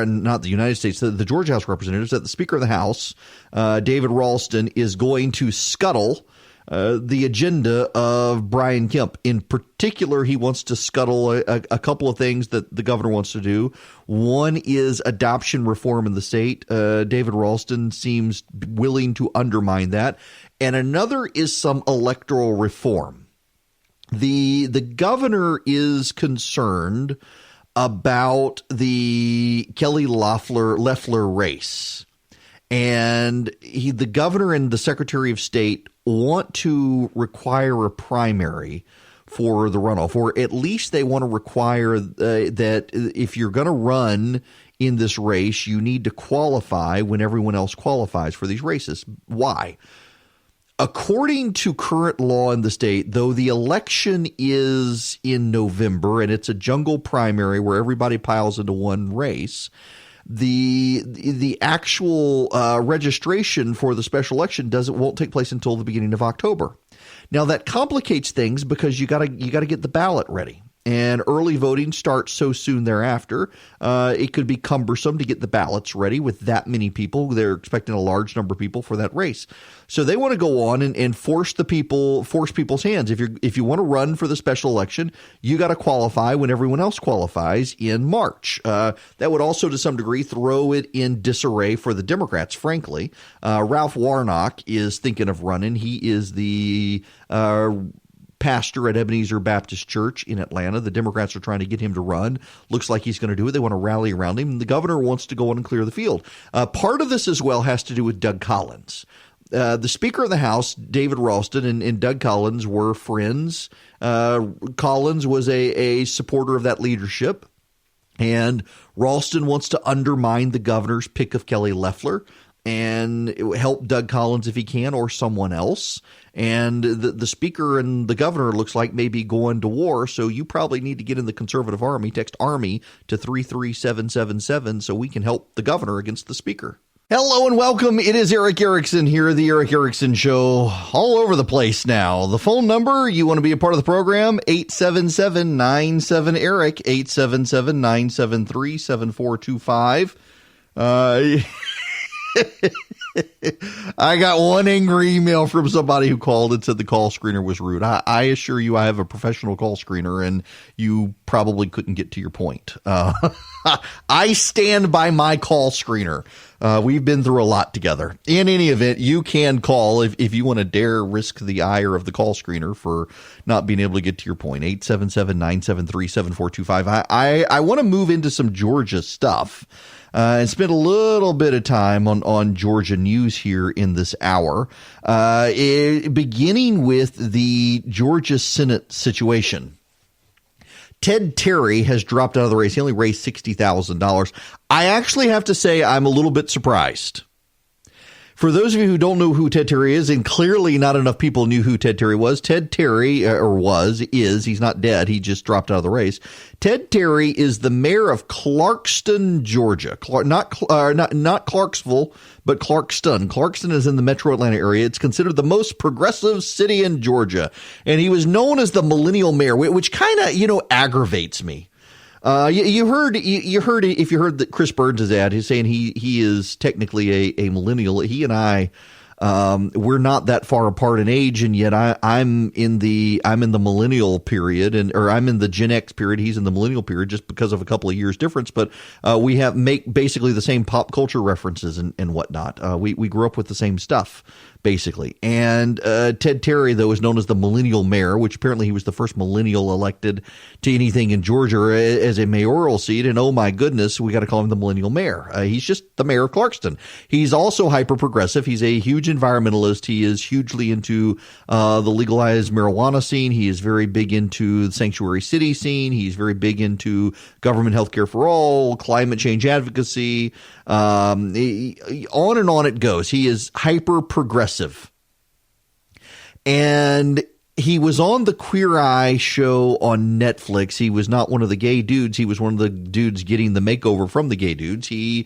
not the United States, the Georgia House of Representatives, that the Speaker of the House, David Ralston, is going to scuttle the agenda of Brian Kemp. In particular, he wants to scuttle a couple of things that the governor wants to do. One is adoption reform in the state. David Ralston seems willing to undermine that. And another is some electoral reform. The governor is concerned about the Kelly Loeffler race. And the governor and the Secretary of State want to require a primary for the runoff, or at least they want to require that if you're going to run in this race, you need to qualify when everyone else qualifies for these races. Why? According to current law in the state, though the election is in November and it's a jungle primary where everybody piles into one race, the actual registration for the special election won't take place until the beginning of October. Now that complicates things because you got to get the ballot ready. And early voting starts so soon thereafter. It could be cumbersome to get the ballots ready with that many people. They're expecting a large number of people for that race. So they want to go on and force people's hands. If you want to run for the special election, you got to qualify when everyone else qualifies in March. That would also, to some degree, throw it in disarray for the Democrats, frankly. Ralph Warnock is thinking of running. He is the pastor at Ebenezer Baptist Church in Atlanta. The Democrats are trying to get him to run. Looks like he's going to do it. They want to rally around him. The governor wants to go on and clear the field. Part of this as well has to do with Doug Collins. The Speaker of the House, David Ralston, and Doug Collins were friends. Collins was a supporter of that leadership. And Ralston wants to undermine the governor's pick of Kelly Loeffler and help Doug Collins if he can, or someone else. And the speaker and the governor looks like maybe going to war, so you probably need to get in the conservative army. Text ARMY to 33777 so we can help the governor against the speaker. Hello and welcome. It is Eric Erickson here, the Eric Erickson Show, all over the place now. The phone number, you want to be a part of the program, 877-97-ERIC, 877-973-7425. I got one angry email from somebody who called and said the call screener was rude. I assure you I have a professional call screener, and you probably couldn't get to your point. I stand by my call screener. We've been through a lot together. In any event, you can call if you want to dare risk the ire of the call screener for not being able to get to your point. 877-973-7425. I want to move into some Georgia stuff. And spend a little bit of time on Georgia news here in this hour, beginning with the Georgia Senate situation. Ted Terry has dropped out of the race. He only raised $60,000. I actually have to say I'm a little bit surprised. For those of you who don't know who Ted Terry is, and clearly not enough people knew who Ted Terry was, Ted Terry, he's not dead, he just dropped out of the race. Ted Terry is the mayor of Clarkston, Georgia. Not Clarksville, but Clarkston. Clarkston is in the metro Atlanta area. It's considered the most progressive city in Georgia. And he was known as the millennial mayor, which kind of, aggravates me. You heard that Chris Burns' ad, he's saying he is technically a millennial. He and I, we're not that far apart in age, and yet I'm in the millennial period, or I'm in the Gen X period. He's in the millennial period, just because of a couple of years difference. But make basically the same pop culture references and whatnot. We grew up with the same stuff. basically. And Ted Terry, though, is known as the millennial mayor, which apparently he was the first millennial elected to anything in Georgia as a mayoral seat. And oh my goodness, we got to call him the millennial mayor. He's just the mayor of Clarkston. He's also hyper progressive. He's a huge environmentalist. He is hugely into the legalized marijuana scene. He is very big into the sanctuary city scene. He's very big into government health care for all, climate change advocacy. On and on it goes. He is hyper progressive. And he was on the Queer Eye show on Netflix. He was not one of the gay dudes. He was one of the dudes getting the makeover from the gay dudes. They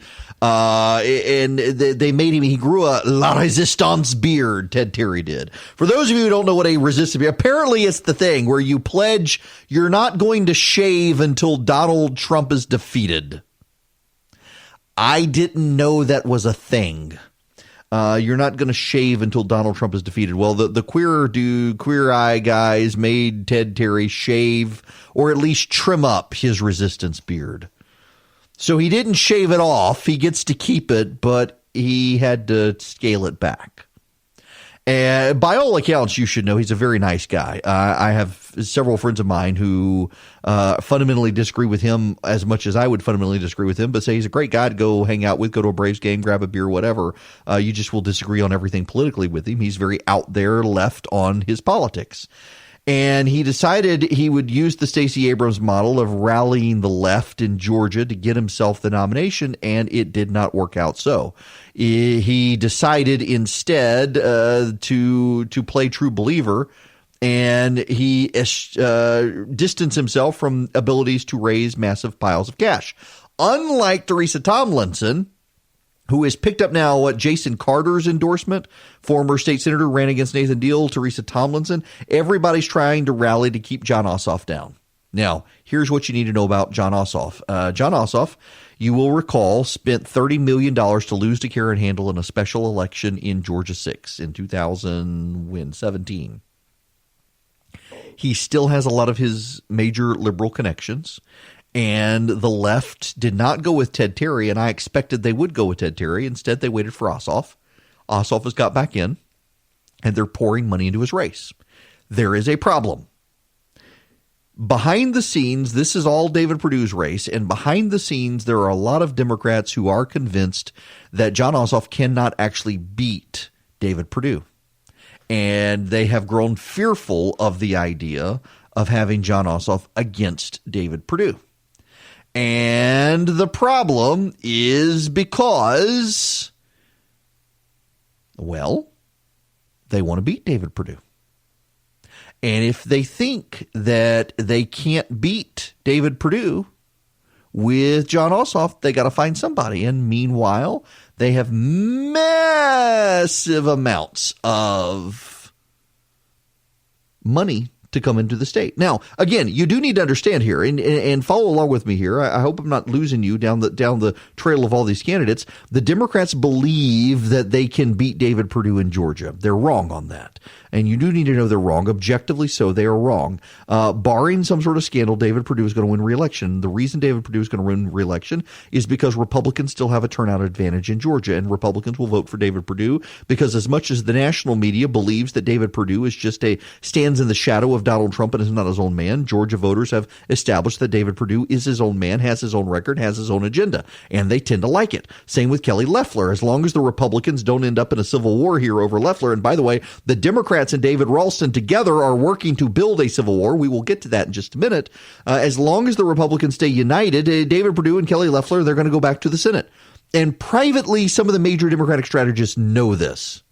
made him, he grew a La Resistance beard, Ted Terry did. For those of you who don't know what a resistance beard, apparently it's the thing where you pledge you're not going to shave until Donald Trump is defeated. I didn't know that was a thing. You're not going to shave until Donald Trump is defeated. Well, the Queer Eye guys made Ted Terry shave or at least trim up his resistance beard. So he didn't shave it off. He gets to keep it, but he had to scale it back. And by all accounts, you should know he's a very nice guy. I have several friends of mine who fundamentally disagree with him as much as I would fundamentally disagree with him, but say he's a great guy to go hang out with, go to a Braves game, grab a beer, whatever. You just will disagree on everything politically with him. He's very out there left on his politics. And he decided he would use the Stacey Abrams model of rallying the left in Georgia to get himself the nomination, and it did not work out so. He decided instead to play true believer, and he distanced himself from abilities to raise massive piles of cash. Unlike Teresa Tomlinson, who has picked up now Jason Carter's endorsement, former state senator, ran against Nathan Deal, Teresa Tomlinson. Everybody's trying to rally to keep Jon Ossoff down. Now, here's what you need to know about Jon Ossoff. Jon Ossoff, you will recall, spent $30 million to lose to Karen Handel in a special election in Georgia 6 in 2017. He still has a lot of his major liberal connections. And the left did not go with Ted Terry, and I expected they would go with Ted Terry. Instead, they waited for Ossoff. Ossoff has got back in, and they're pouring money into his race. There is a problem. Behind the scenes, this is all David Perdue's race, and behind the scenes, there are a lot of Democrats who are convinced that Jon Ossoff cannot actually beat David Perdue. And they have grown fearful of the idea of having Jon Ossoff against David Perdue. And the problem is because, well, they want to beat David Perdue. And if they think that they can't beat David Perdue with Jon Ossoff, they got to find somebody. And meanwhile, they have massive amounts of money to come into the state. Now, again, you do need to understand here and follow along with me here. I hope I'm not losing you down the trail of all these candidates. The Democrats believe that they can beat David Perdue in Georgia. They're wrong on that. And you do need to know they're wrong. Objectively so, they are wrong. Barring some sort of scandal, David Perdue is going to win re-election. The reason David Perdue is going to win re-election is because Republicans still have a turnout advantage in Georgia, and Republicans will vote for David Perdue because as much as the national media believes that David Perdue is just stands in the shadow of Donald Trump and is not his own man, Georgia voters have established that David Perdue is his own man, has his own record, has his own agenda, and they tend to like it. Same with Kelly Loeffler. As long as the Republicans don't end up in a civil war here over Loeffler, and by the way, the Democrats and David Ralston together are working to build a civil war. We will get to that in just a minute. As long as the Republicans stay united, David Perdue and Kelly Loeffler, they're going to go back to the Senate. And privately, some of the major Democratic strategists know this.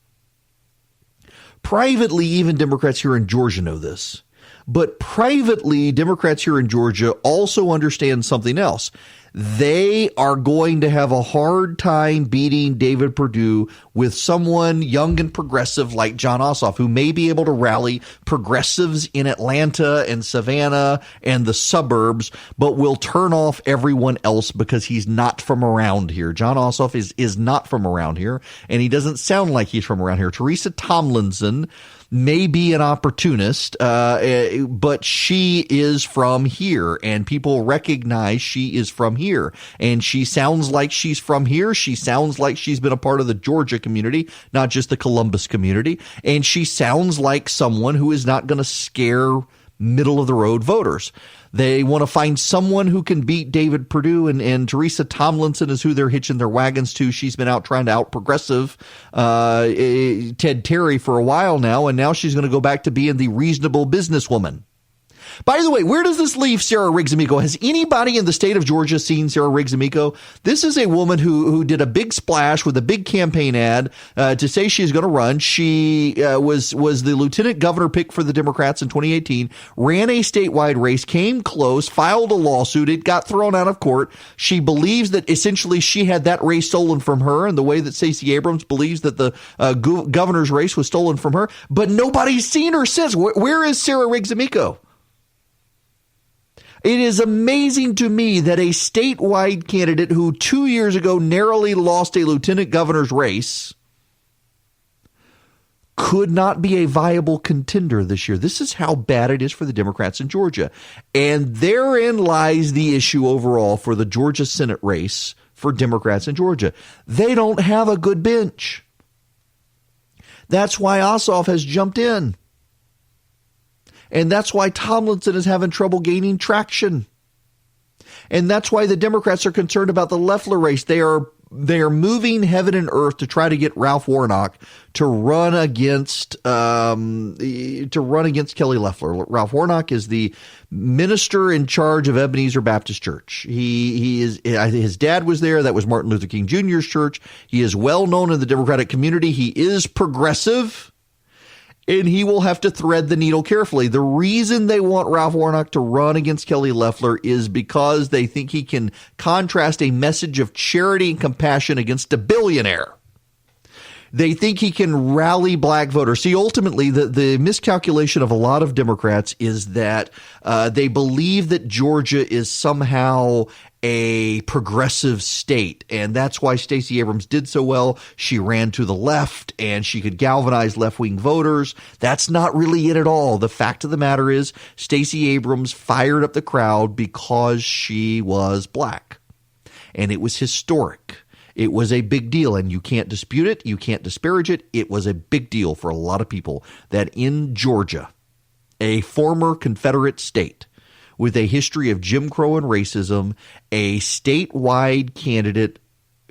Privately, even Democrats here in Georgia know this. But privately, Democrats here in Georgia also understand something else. They are going to have a hard time beating David Perdue with someone young and progressive like Jon Ossoff, who may be able to rally progressives in Atlanta and Savannah and the suburbs, but will turn off everyone else because he's not from around here. Jon Ossoff is not from around here, and he doesn't sound like he's from around here. Teresa Tomlinson may be an opportunist, but she is from here, and people recognize she is from here. And she sounds like she's from here. She sounds like she's been a part of the Georgia community, not just the Columbus community. And she sounds like someone who is not going to scare middle-of-the-road voters. They want to find someone who can beat David Perdue, and Teresa Tomlinson is who they're hitching their wagons to. She's been out trying to out-progressive Ted Terry for a while now, and now she's going to go back to being the reasonable businesswoman. By the way, where does this leave Sarah Riggs-Amico? Has anybody in the state of Georgia seen Sarah Riggs-Amico? This is a woman who did a big splash with a big campaign ad to say she's going to run. She was the lieutenant governor pick for the Democrats in 2018, ran a statewide race, came close, filed a lawsuit. It got thrown out of court. She believes that essentially she had that race stolen from her, in the way that Stacey Abrams believes that the governor's race was stolen from her. But nobody's seen her since. Where is Sarah Riggs-Amico? It is amazing to me that a statewide candidate who 2 years ago narrowly lost a lieutenant governor's race could not be a viable contender this year. This is how bad it is for the Democrats in Georgia. And therein lies the issue overall for the Georgia Senate race for Democrats in Georgia. They don't have a good bench. That's why Ossoff has jumped in. And that's why Tomlinson is having trouble gaining traction. And that's why the Democrats are concerned about the Loeffler race. They are moving heaven and earth to try to get Ralph Warnock to run against Kelly Loeffler. Ralph Warnock is the minister in charge of Ebenezer Baptist Church. His dad was there. That was Martin Luther King Jr.'s church. He is well known in the Democratic community. He is progressive. And he will have to thread the needle carefully. The reason they want Ralph Warnock to run against Kelly Loeffler is because they think he can contrast a message of charity and compassion against a billionaire. They think he can rally black voters. See, ultimately, the miscalculation of a lot of Democrats is that they believe that Georgia is somehow a progressive state, and that's why Stacey Abrams did so well. She ran to the left, and she could galvanize left-wing voters. That's not really it at all. The fact of the matter is Stacey Abrams fired up the crowd because she was black, and it was historic. It was a big deal, and you can't dispute it. You can't disparage it. It was a big deal for a lot of people that in Georgia, a former Confederate state, with a history of Jim Crow and racism, a statewide candidate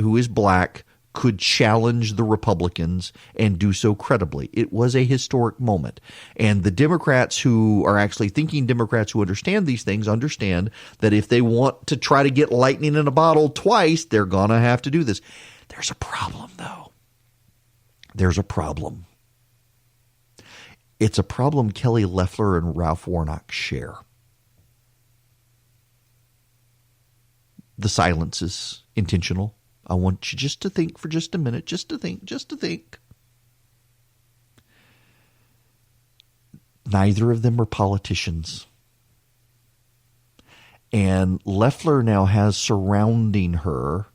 who is black could challenge the Republicans and do so credibly. It was a historic moment. And the Democrats who are actually thinking Democrats who understand these things understand that if they want to try to get lightning in a bottle twice, they're going to have to do this. There's a problem, though. There's a problem. It's a problem Kelly Loeffler and Ralph Warnock share. The silence is intentional. I want you just to think for just a minute, just to think. Neither of them are politicians. And Loeffler now has surrounding her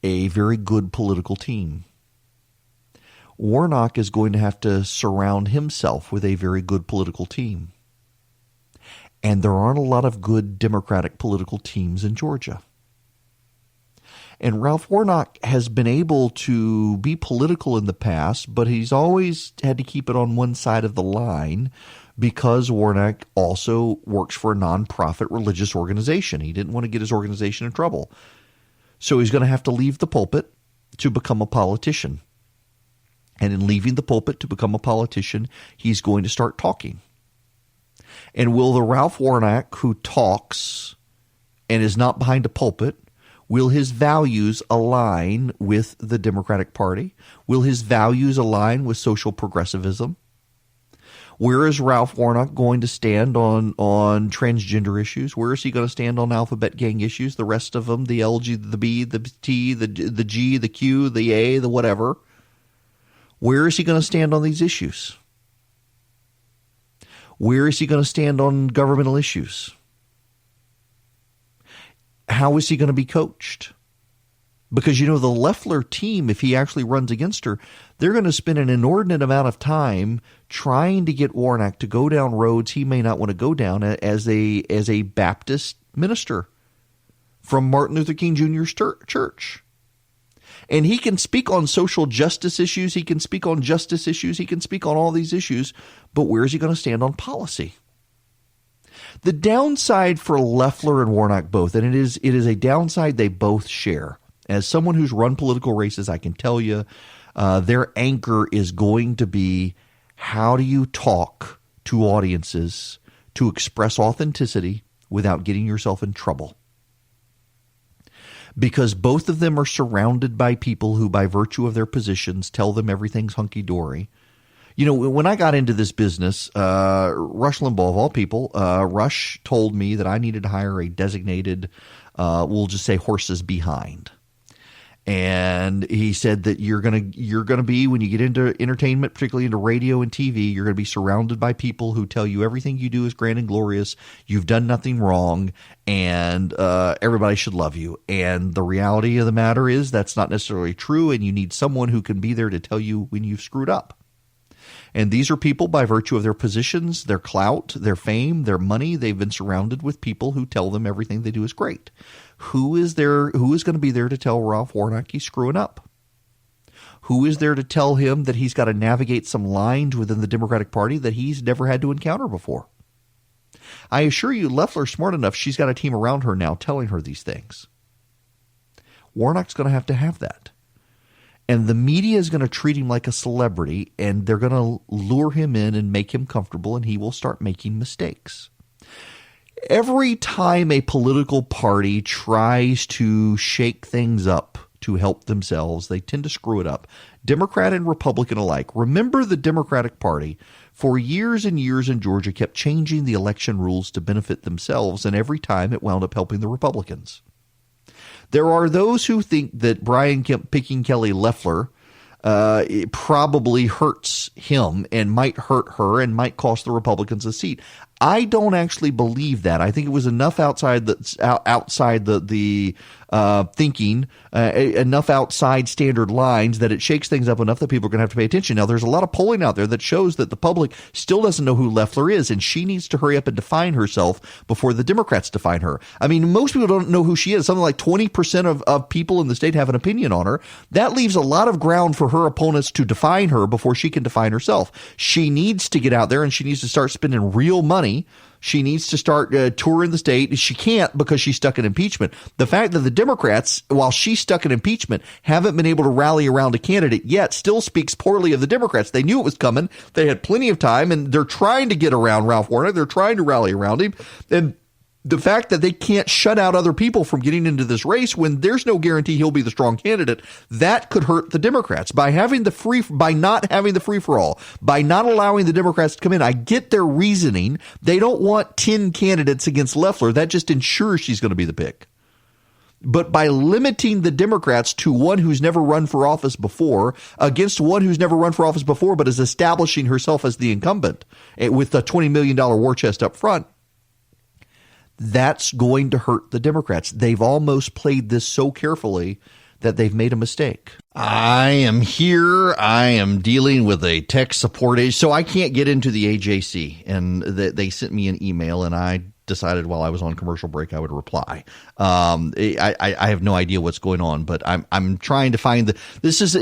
a very good political team. Warnock is going to have to surround himself with a very good political team. And there aren't a lot of good Democratic political teams in Georgia. And Ralph Warnock has been able to be political in the past, but he's always had to keep it on one side of the line because Warnock also works for a nonprofit religious organization. He didn't want to get his organization in trouble. So he's going to have to leave the pulpit to become a politician. And in leaving the pulpit to become a politician, he's going to start talking. And will the Ralph Warnock who talks and is not behind a pulpit, will his values align with the Democratic Party? Will his values align with social progressivism? Where is Ralph Warnock going to stand on transgender issues? Where is he going to stand on alphabet gang issues? The rest of them, the L, G, the B, the T, the G, the Q, the A, the whatever. Where is he going to stand on these issues? Where is he going to stand on governmental issues? How is he going to be coached? Because, the Loeffler team, if he actually runs against her, they're going to spend an inordinate amount of time trying to get Warnock to go down roads he may not want to go down as a Baptist minister. from Martin Luther King Jr.'s church. And he can speak on social justice issues. He can speak on justice issues. He can speak on all these issues. But where is he going to stand on policy? The downside for Loeffler and Warnock both, and it is a downside they both share. As someone who's run political races, I can tell you their anchor is going to be, how do you talk to audiences to express authenticity without getting yourself in trouble? Because both of them are surrounded by people who, by virtue of their positions, tell them everything's hunky-dory. You know, when I got into this business, Rush Limbaugh, of all people, Rush told me that I needed to hire a designated, we'll just say, horses behind. And he said that you're gonna be, when you get into entertainment, particularly into radio and TV, you're gonna be surrounded by people who tell you everything you do is grand and glorious. You've done nothing wrong, and everybody should love you. And the reality of the matter is that's not necessarily true, and you need someone who can be there to tell you when you've screwed up. And these are people, by virtue of their positions, their clout, their fame, their money, they've been surrounded with people who tell them everything they do is great. Who is going to be there to tell Ralph Warnock he's screwing up? Who is there to tell him that he's got to navigate some lines within the Democratic Party that he's never had to encounter before? I assure you, Loeffler's smart enough. She's got a team around her now telling her these things. Warnock's going to have that. And the media is going to treat him like a celebrity, and they're going to lure him in and make him comfortable, and he will start making mistakes. Every time a political party tries to shake things up to help themselves, they tend to screw it up. Democrat and Republican alike. Remember, the Democratic Party for years and years in Georgia kept changing the election rules to benefit themselves, and every time it wound up helping the Republicans. There are those who think that Brian Kemp picking Kelly Loeffler it probably hurts him and might hurt her and might cost the Republicans a seat. I don't actually believe that. I think it was enough outside the thinking, enough outside standard lines that it shakes things up enough that people are going to have to pay attention. Now, there's a lot of polling out there that shows that the public still doesn't know who Loeffler is, and she needs to hurry up and define herself before the Democrats define her. I mean, most people don't know who she is. Something like 20% of people in the state have an opinion on her. That leaves a lot of ground for her opponents to define her before she can define herself. She needs to get out there, and she needs to start spending real money. She needs to start touring the state. She can't because she's stuck in impeachment. The fact that the Democrats, while she's stuck in impeachment, haven't been able to rally around a candidate yet still speaks poorly of the Democrats. They knew it was coming. They had plenty of time, and they're trying to get around Ralph Warnock. They're trying to rally around him. And the fact that they can't shut out other people from getting into this race when there's no guarantee he'll be the strong candidate, that could hurt the Democrats. By not having the free for all, by not allowing the Democrats to come in, I get their reasoning. They don't want 10 candidates against Loeffler. That just ensures she's going to be the pick. But by limiting the Democrats to one who's never run for office before against one who's never run for office before but is establishing herself as the incumbent with a $20 million war chest up front, that's going to hurt the Democrats. They've almost played this so carefully that they've made a mistake. I am here. I am dealing with a tech support issue, so I can't get into the AJC. And they sent me an email, and I decided while I was on commercial break I would reply. I have no idea what's going on, but I'm trying to find this is,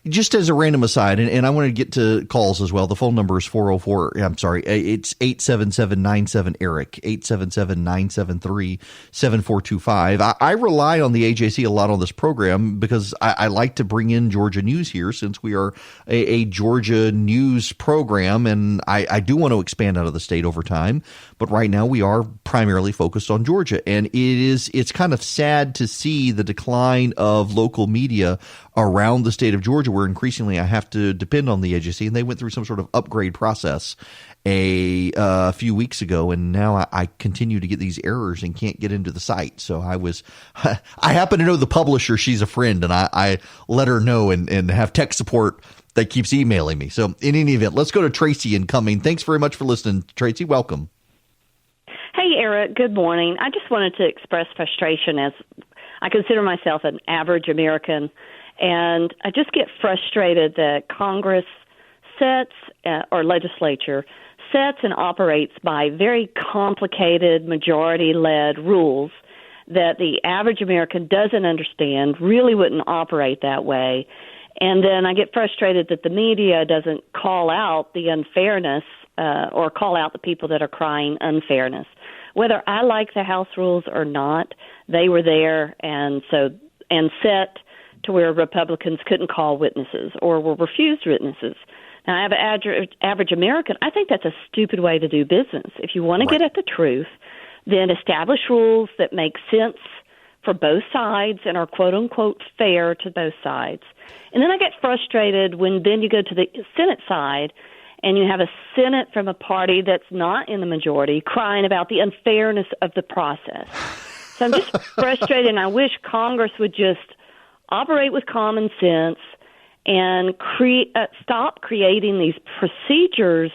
just as a random aside, and I want to get to calls as well. The phone number is it's 877-97-ERIC, 877-973-7425. I rely on the AJC a lot on this program because I like to bring in Georgia news here since we are a Georgia news program, and I do want to expand out of the state over time. But right now we are primarily focused on Georgia, and it's kind of sad to see the decline of local media around the state of Georgia, where increasingly I have to depend on the AJC, and they went through some sort of upgrade process a few weeks ago, and now I continue to get these errors and can't get into the site. So I happen to know the publisher. She's a friend, and I let her know and have tech support that keeps emailing me. So in any event, let's go to Tracy incoming. Thanks very much for listening, Tracy. Welcome. Hey, Eric. Good morning. I just wanted to express frustration as I consider myself an average American, and I just get frustrated that Congress sets or legislature sets and operates by very complicated majority-led rules that the average American doesn't understand, really wouldn't operate that way. And then I get frustrated that the media doesn't call out the unfairness or call out the people that are crying unfairness. Whether I like the House rules or not, they were there and set to where Republicans couldn't call witnesses or were refused witnesses. Now, I have an average American. I think that's a stupid way to do business. If you want to get at the truth, then establish rules that make sense for both sides and are quote-unquote fair to both sides. And then I get frustrated when then you go to the Senate side and you have a Senate from a party that's not in the majority crying about the unfairness of the process. So I'm just frustrated, and I wish Congress would just operate with common sense and stop creating these procedures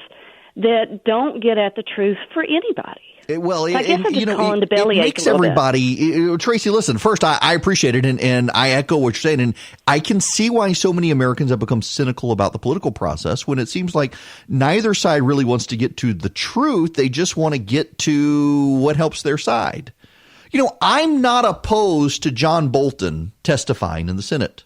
that don't get at the truth for anybody. I guess I'm just calling the bellyache. It makes everybody. Tracy, listen, first, I appreciate it, and I echo what you're saying, and I can see why so many Americans have become cynical about the political process when it seems like neither side really wants to get to the truth. They just want to get to what helps their side. I'm not opposed to John Bolton testifying in the Senate.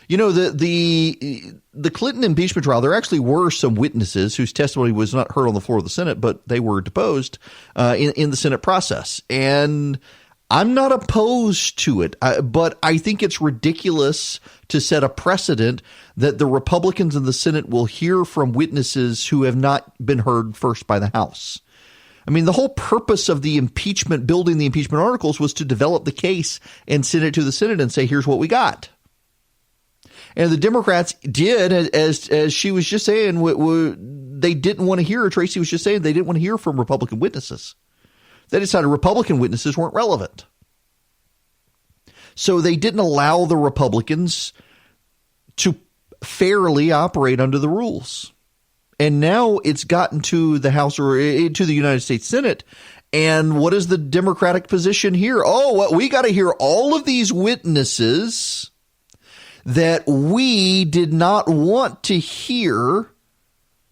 The Clinton impeachment trial, there actually were some witnesses whose testimony was not heard on the floor of the Senate, but they were deposed in the Senate process. And I'm not opposed to it, but I think it's ridiculous to set a precedent that the Republicans in the Senate will hear from witnesses who have not been heard first by the House. I mean, the whole purpose of the impeachment, building the impeachment articles, was to develop the case and send it to the Senate and say, here's what we got. And the Democrats did, as she was just saying, they didn't want to hear, Tracy was just saying, they didn't want to hear from Republican witnesses. They decided Republican witnesses weren't relevant. So they didn't allow the Republicans to fairly operate under the rules. And now it's gotten to the House or to the United States Senate. And what is the Democratic position here? We got to hear all of these witnesses that we did not want to hear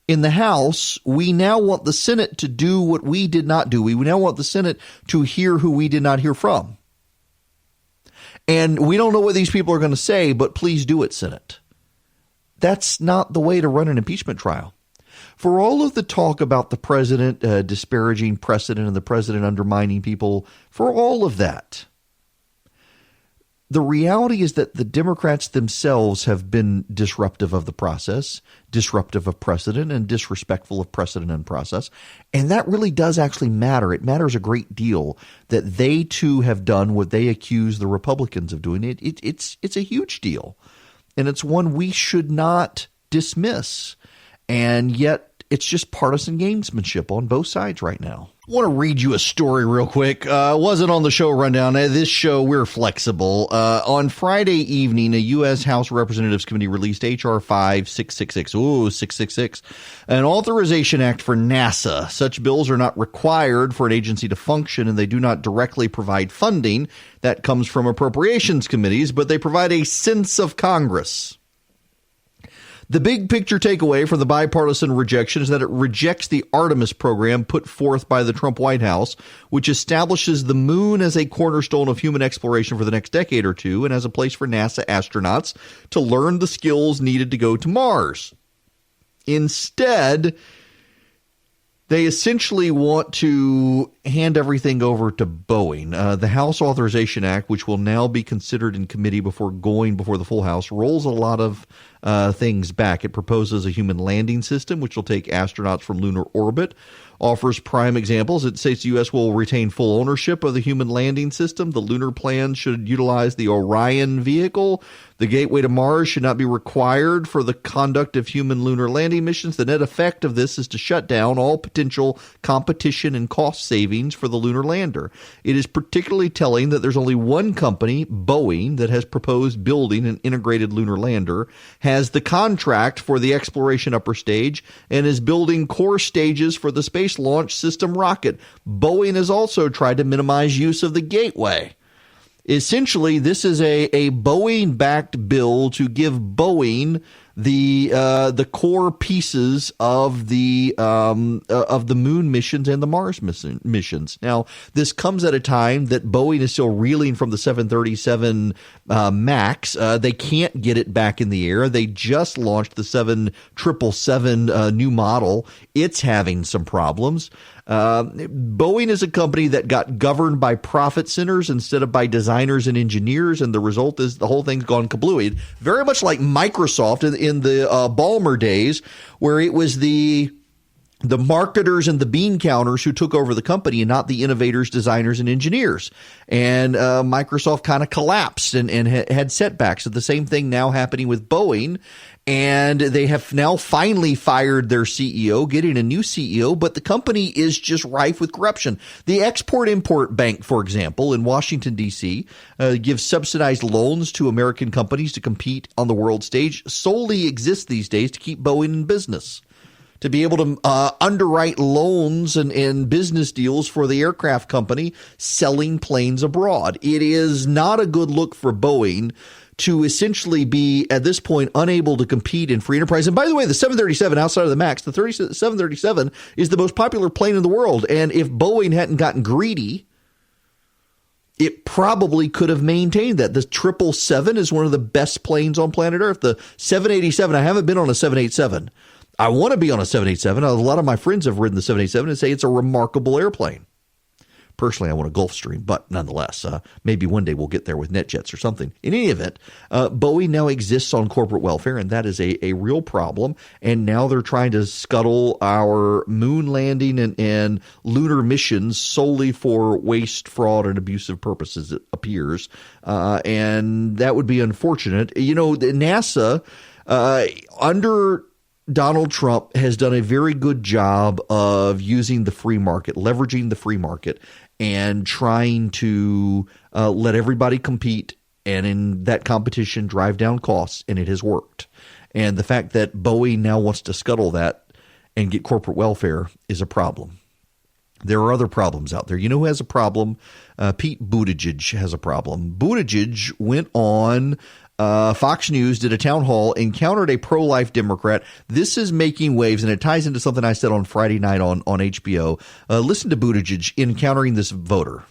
in the House. We now want the Senate to do what we did not do. We now want the Senate to hear who we did not hear from. And we don't know what these people are going to say, but please do it, Senate. That's not the way to run an impeachment trial. For all of the talk about the president disparaging precedent and the president undermining people, for all of that, the reality is that the Democrats themselves have been disruptive of the process, disruptive of precedent, and disrespectful of precedent and process. And that really does actually matter. It matters a great deal that they too have done what they accuse the Republicans of doing. It's a huge deal. And it's one we should not dismiss. And yet it's just partisan gamesmanship on both sides right now. I want to read you a story real quick. Wasn't on the show rundown. This show, we're flexible. On Friday evening, a U.S. House Representatives Committee released H.R. 5666. Ooh, 666. An authorization act for NASA. Such bills are not required for an agency to function, and they do not directly provide funding. That comes from appropriations committees, but they provide a sense of Congress. The big picture takeaway from the bipartisan rejection is that it rejects the Artemis program put forth by the Trump White House, which establishes the moon as a cornerstone of human exploration for the next decade or two and as a place for NASA astronauts to learn the skills needed to go to Mars. Instead, they essentially want to hand everything over to Boeing. The House Authorization Act, which will now be considered in committee before going before the full House, rolls a lot of things back. It proposes a human landing system, which will take astronauts from lunar orbit, offers prime examples. It states the U.S. will retain full ownership of the human landing system. The lunar plan should utilize the Orion vehicle. The gateway to Mars should not be required for the conduct of human lunar landing missions. The net effect of this is to shut down all potential competition and cost savings for the lunar lander. It is particularly telling that there's only one company, Boeing, that has proposed building an integrated lunar lander, has the contract for the exploration upper stage, and is building core stages for the Space Launch System rocket. Boeing has also tried to minimize use of the gateway. Essentially, this is a Boeing-backed bill to give Boeing the core pieces of the moon missions and the Mars missions. Now, this comes at a time that Boeing is still reeling from the 737 MAX. They can't get it back in the air. They just launched the 777 new model. It's having some problems. Boeing is a company that got governed by profit centers instead of by designers and engineers, and the result is the whole thing's gone kablooey. Very much like Microsoft in the Ballmer days, where it was the marketers and the bean counters who took over the company and not the innovators, designers, and engineers. And Microsoft kind of collapsed and had setbacks. So the same thing now happening with Boeing. And they have now finally fired their CEO, getting a new CEO, but the company is just rife with corruption. The Export-Import Bank, for example, in Washington, D.C., gives subsidized loans to American companies to compete on the world stage, solely exists these days to keep Boeing in business, to be able to underwrite loans and business deals for the aircraft company selling planes abroad. It is not a good look for Boeing to essentially be, at this point, unable to compete in free enterprise. And by the way, the 737 outside of the MAX, the 737 is the most popular plane in the world. And if Boeing hadn't gotten greedy, it probably could have maintained that. The 777 is one of the best planes on planet Earth. The 787, I haven't been on a 787. I want to be on a 787. A lot of my friends have ridden the 787 and say it's a remarkable airplane. Personally, I want a Gulfstream, but nonetheless, maybe one day we'll get there with NetJets or something. In any event, Boeing now exists on corporate welfare, and that is a real problem. And now they're trying to scuttle our moon landing and lunar missions solely for waste, fraud, and abusive purposes, it appears. And that would be unfortunate. You know, NASA, under Donald Trump, has done a very good job of using the free market, leveraging the free market, and trying to let everybody compete, and in that competition drive down costs, and it has worked. And the fact that Boeing now wants to scuttle that and get corporate welfare is a problem. There are other problems out there. You know who has a problem? Pete Buttigieg has a problem. Buttigieg went on Fox News, did a town hall, encountered a pro-life Democrat. This is making waves, and it ties into something I said on Friday night on HBO. Listen to Buttigieg encountering this voter.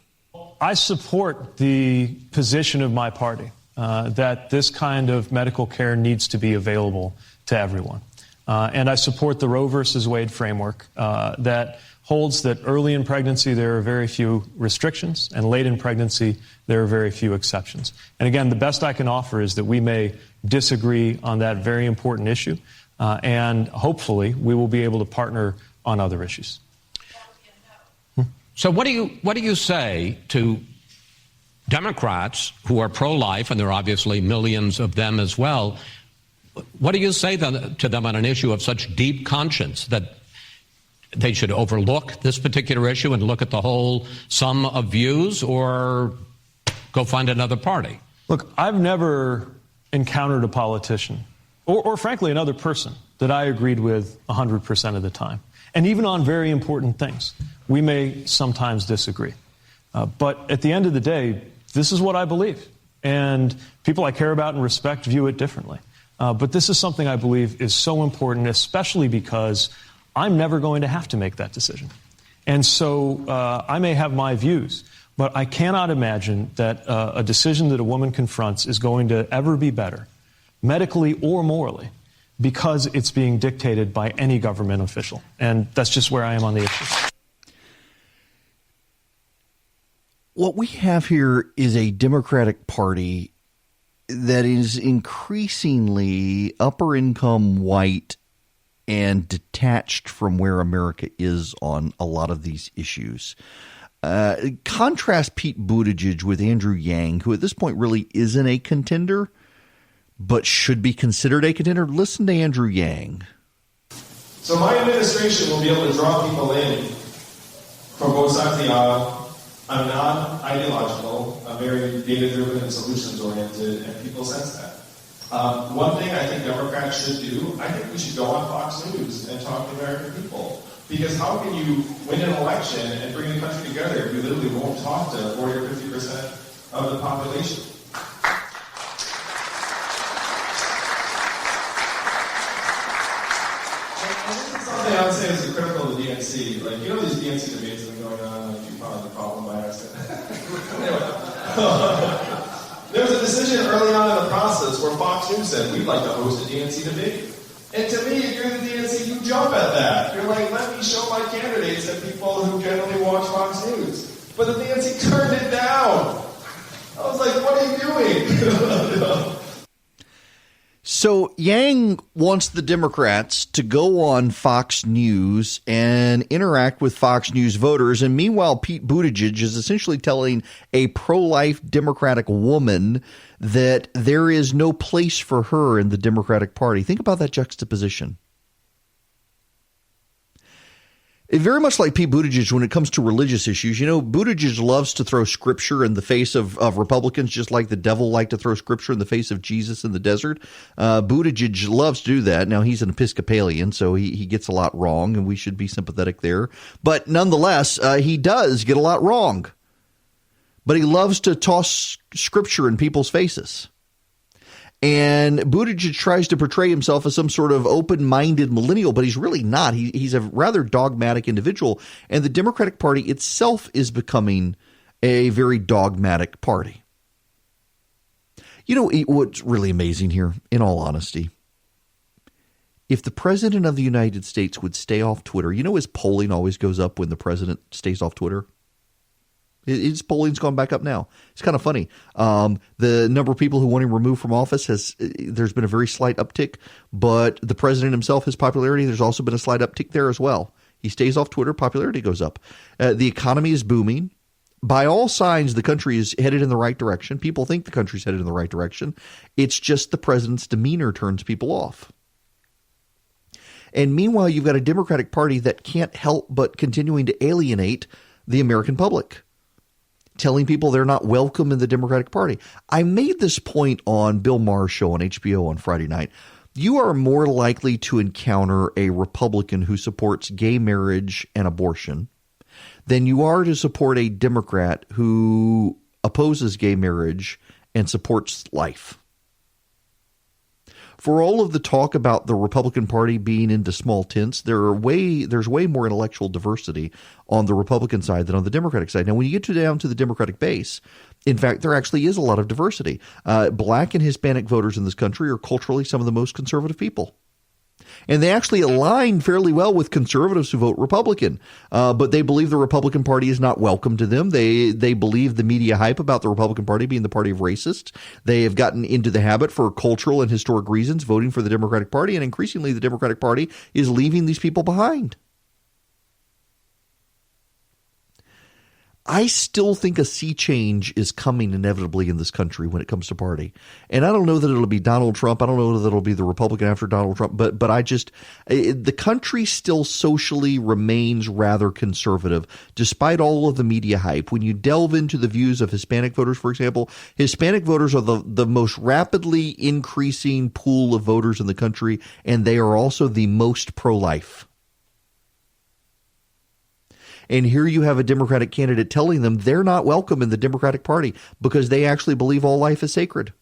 I support the position of my party that this kind of medical care needs to be available to everyone. And I support the Roe versus Wade framework that holds that early in pregnancy there are very few restrictions, and late in pregnancy there are very few exceptions. And again, the best I can offer is that we may disagree on that very important issue, and hopefully we will be able to partner on other issues. So what do you say to Democrats who are pro-life, and there are obviously millions of them as well? What do you say to them on an issue of such deep conscience that they should overlook this particular issue and look at the whole sum of views, or go find another party? Look, I've never encountered a politician or frankly another person that I agreed with 100% of the time. And even on very important things, we may sometimes disagree. But at the end of the day, this is what I believe. And people I care about and respect view it differently. But this is something I believe is so important, especially because I'm never going to have to make that decision. And so I may have my views, but I cannot imagine that a decision that a woman confronts is going to ever be better, medically or morally, because it's being dictated by any government official. And that's just where I am on the issue. What we have here is a Democratic Party that is increasingly upper-income white and detached from where America is on a lot of these issues. Contrast Pete Buttigieg with Andrew Yang, who at this point really isn't a contender, but should be considered a contender. Listen to Andrew Yang. So my administration will be able to draw people in from both sides of the aisle. I'm non-ideological. I'm very data-driven and solutions-oriented, and people sense that. One thing I think Democrats should do, I think we should go on Fox News and talk to American people. Because how can you win an election and bring the country together if you literally won't talk to 40 or 50% of the population? fiance is critical of the DNC. Like, you know, these DNC debates have been going on, like, you found the problem by accident. Anyway. There was a decision early on in the process where Fox News said, we'd like to host a DNC debate. And to me, if you're the DNC, you jump at that. You're like, let me show my candidates and people who generally watch Fox News. But the DNC turned it down. I was like, what are you doing? So Yang wants the Democrats to go on Fox News and interact with Fox News voters. And meanwhile, Pete Buttigieg is essentially telling a pro-life Democratic woman that there is no place for her in the Democratic Party. Think about that juxtaposition. Very much like Pete Buttigieg when it comes to religious issues. You know, Buttigieg loves to throw scripture in the face of Republicans, just like the devil liked to throw scripture in the face of Jesus in the desert. Buttigieg loves to do that. Now, he's an Episcopalian, so he gets a lot wrong, and we should be sympathetic there. But nonetheless, he does get a lot wrong. But he loves to toss scripture in people's faces. And Buttigieg tries to portray himself as some sort of open-minded millennial, but he's really not. He's a rather dogmatic individual. And the Democratic Party itself is becoming a very dogmatic party. You know what's really amazing here, in all honesty? If the president of the United States would stay off Twitter, you know his polling always goes up when the president stays off Twitter? His polling's gone back up now. It's kind of funny. The number of people who want him removed from office there's been a very slight uptick, but the president himself, his popularity, there's also been a slight uptick there as well. He stays off Twitter, popularity goes up. The economy is booming. By all signs, the country is headed in the right direction. People think the country's headed in the right direction. It's just the president's demeanor turns people off. And meanwhile, you've got a Democratic Party that can't help but continuing to alienate the American public, telling people they're not welcome in the Democratic Party. I made this point on Bill Maher's show on HBO on Friday night. You are more likely to encounter a Republican who supports gay marriage and abortion than you are to support a Democrat who opposes gay marriage and supports life. For all of the talk about the Republican Party being into small tents, there's way more intellectual diversity on the Republican side than on the Democratic side. Now, when you get down to the Democratic base, in fact, there actually is a lot of diversity. Black and Hispanic voters in this country are culturally some of the most conservative people. And they actually align fairly well with conservatives who vote Republican, but they believe the Republican Party is not welcome to them. They believe the media hype about the Republican Party being the party of racists. They have gotten into the habit for cultural and historic reasons voting for the Democratic Party, and increasingly the Democratic Party is leaving these people behind. I still think a sea change is coming inevitably in this country when it comes to party. And I don't know that it'll be Donald Trump. I don't know that it'll be the Republican after Donald Trump. But the country still socially remains rather conservative, despite all of the media hype. When you delve into the views of Hispanic voters, for example, Hispanic voters are the most rapidly increasing pool of voters in the country, and they are also the most pro-life. And here you have a Democratic candidate telling them they're not welcome in the Democratic Party because they actually believe all life is sacred.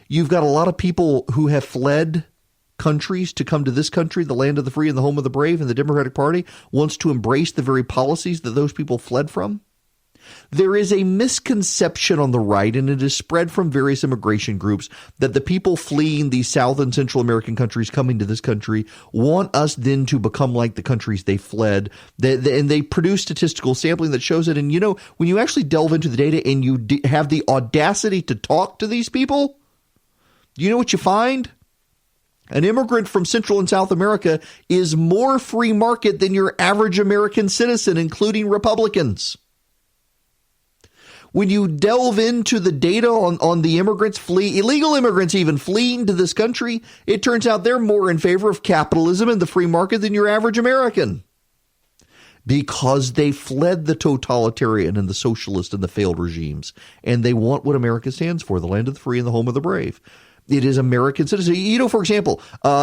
You've got a lot of people who have fled countries to come to this country, the land of the free and the home of the brave, and the Democratic Party wants to embrace the very policies that those people fled from. There is a misconception on the right, and it is spread from various immigration groups, that the people fleeing these South and Central American countries coming to this country want us then to become like the countries they fled. And they produce statistical sampling that shows it. And, you know, when you actually delve into the data and you have the audacity to talk to these people, you know what you find? An immigrant from Central and South America is more free market than your average American citizen, including Republicans. When you delve into the data on the immigrants illegal immigrants even fleeing to this country, it turns out they're more in favor of capitalism and the free market than your average American, because they fled the totalitarian and the socialist and the failed regimes, and they want what America stands for, the land of the free and the home of the brave. It is American citizens. You know, for example,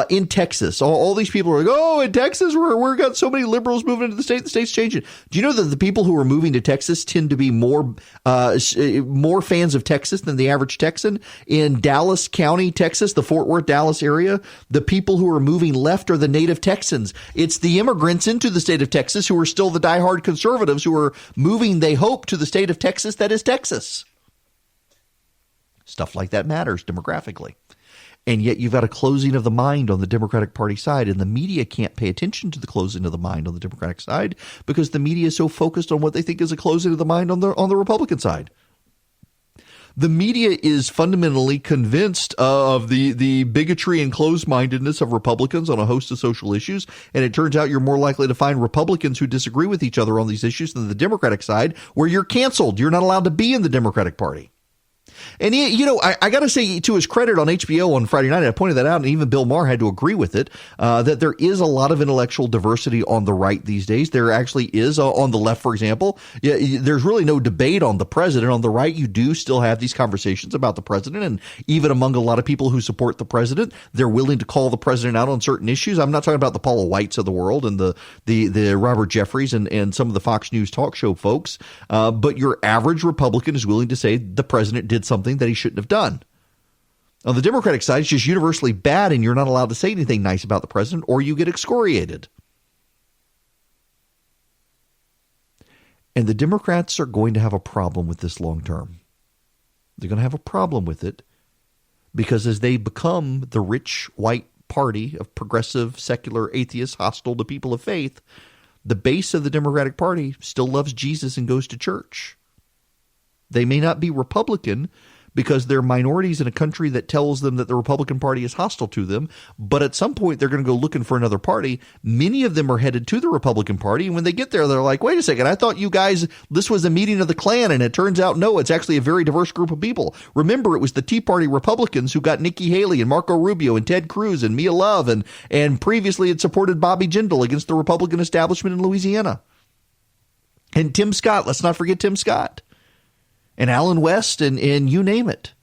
in Texas, all these people are like, oh, in Texas, we've got so many liberals moving into the state. The state's changing. Do you know that the people who are moving to Texas tend to be more fans of Texas than the average Texan? In Dallas County, Texas, the Fort Worth, Dallas area, the people who are moving left are the native Texans. It's the immigrants into the state of Texas who are still the diehard conservatives who are moving, they hope, to the state of Texas that is Texas. Stuff like that matters demographically. And yet you've got a closing of the mind on the Democratic Party side, and the media can't pay attention to the closing of the mind on the Democratic side because the media is so focused on what they think is a closing of the mind on the Republican side. The media is fundamentally convinced of the bigotry and closed-mindedness of Republicans on a host of social issues, and it turns out you're more likely to find Republicans who disagree with each other on these issues than the Democratic side, where you're canceled. You're not allowed to be in the Democratic Party. And, you know, I got to say, to his credit, on HBO on Friday night, I pointed that out, and even Bill Maher had to agree with it, that there is a lot of intellectual diversity on the right these days. There actually is on the left, for example. There's really no debate on the president. On the right, you do still have these conversations about the president, and even among a lot of people who support the president, they're willing to call the president out on certain issues. I'm not talking about the Paula Whites of the world and the Robert Jeffries and some of the Fox News talk show folks, but your average Republican is willing to say the president did something that he shouldn't have done. On the Democratic side, it's just universally bad, and you're not allowed to say anything nice about the president, or you get excoriated. And the Democrats are going to have a problem with this long term. They're going to have a problem with it because as they become the rich white party of progressive, secular atheists hostile to people of faith, the base of the Democratic Party still loves Jesus and goes to church. They may not be Republican because they're minorities in a country that tells them that the Republican Party is hostile to them. But at some point, they're going to go looking for another party. Many of them are headed to the Republican Party. And when they get there, they're like, wait a second, I thought you guys, this was a meeting of the Klan. And it turns out, no, it's actually a very diverse group of people. Remember, it was the Tea Party Republicans who got Nikki Haley and Marco Rubio and Ted Cruz and Mia Love. And previously had supported Bobby Jindal against the Republican establishment in Louisiana. And Tim Scott, let's not forget Tim Scott. And Alan West, and you name it.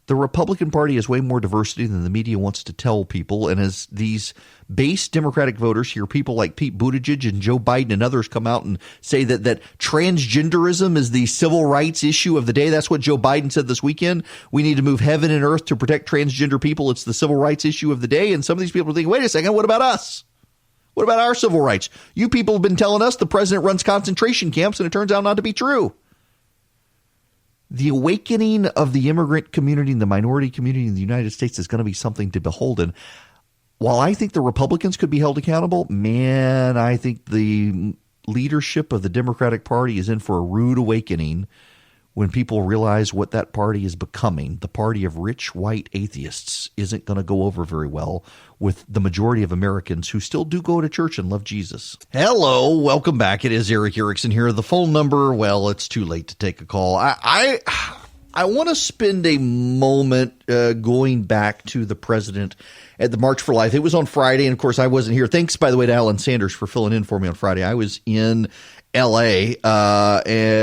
The Republican Party has way more diversity than the media wants to tell people. And as these base Democratic voters hear people like Pete Buttigieg and Joe Biden and others come out and say that transgenderism is the civil rights issue of the day. That's what Joe Biden said this weekend. We need to move heaven and earth to protect transgender people. It's the civil rights issue of the day. And some of these people are thinking, wait a second, what about us? What about our civil rights? You people have been telling us the president runs concentration camps, and it turns out not to be true. The awakening of the immigrant community and the minority community in the United States is going to be something to behold. And while I think the Republicans could be held accountable, man, I think the leadership of the Democratic Party is in for a rude awakening when people realize what that party is becoming. The party of rich white atheists isn't going to go over very well with the majority of Americans who still do go to church and love Jesus. Hello, welcome back. It is Eric Erickson here. The phone number, well, it's too late to take a call. I want to spend a moment going back to the president at the March for Life. It was on Friday, and of course I wasn't here. Thanks, by the way, to Alan Sanders for filling in for me on Friday. I was in L.A.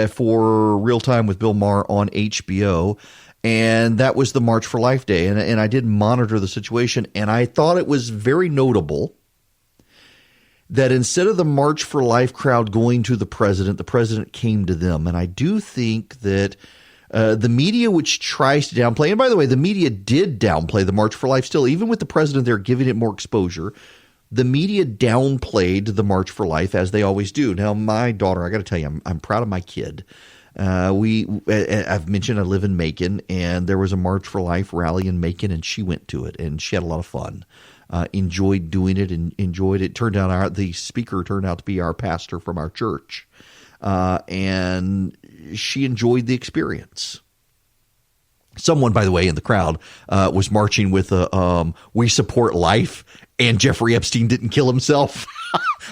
For Real Time with Bill Maher on HBO, and that was the March for Life day, and I did monitor the situation, and I thought it was very notable that instead of the March for Life crowd going to the president came to them, and I do think that the media, which tries to downplay, and by the way, the media did downplay the March for Life still, even with the president there giving it more exposure. The media downplayed the March for Life, as they always do. Now, my daughter, I got to tell you, I'm proud of my kid. I've mentioned I live in Macon, and there was a March for Life rally in Macon, and she went to it, and she had a lot of fun. Enjoyed doing it, and enjoyed it. Turned out the speaker turned out to be our pastor from our church, and she enjoyed the experience. Someone, by the way, in the crowd was marching with "We Support Life," and Jeffrey Epstein didn't kill himself.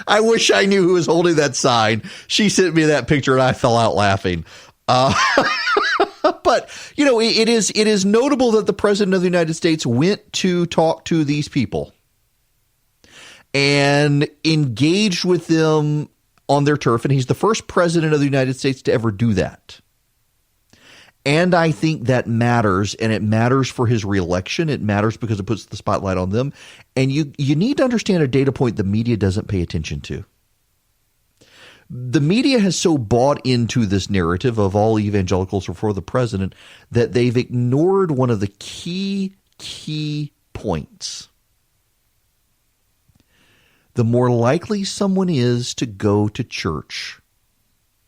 I wish I knew who was holding that sign. She sent me that picture, and I fell out laughing. But, you know, it is notable that the president of the United States went to talk to these people and engaged with them on their turf, and he's the first president of the United States to ever do that. And I think that matters, and it matters for his reelection. It matters because it puts the spotlight on them. And you need to understand a data point the media doesn't pay attention to. The media has so bought into this narrative of all evangelicals are for the president that they've ignored one of the key points. The more likely someone is to go to church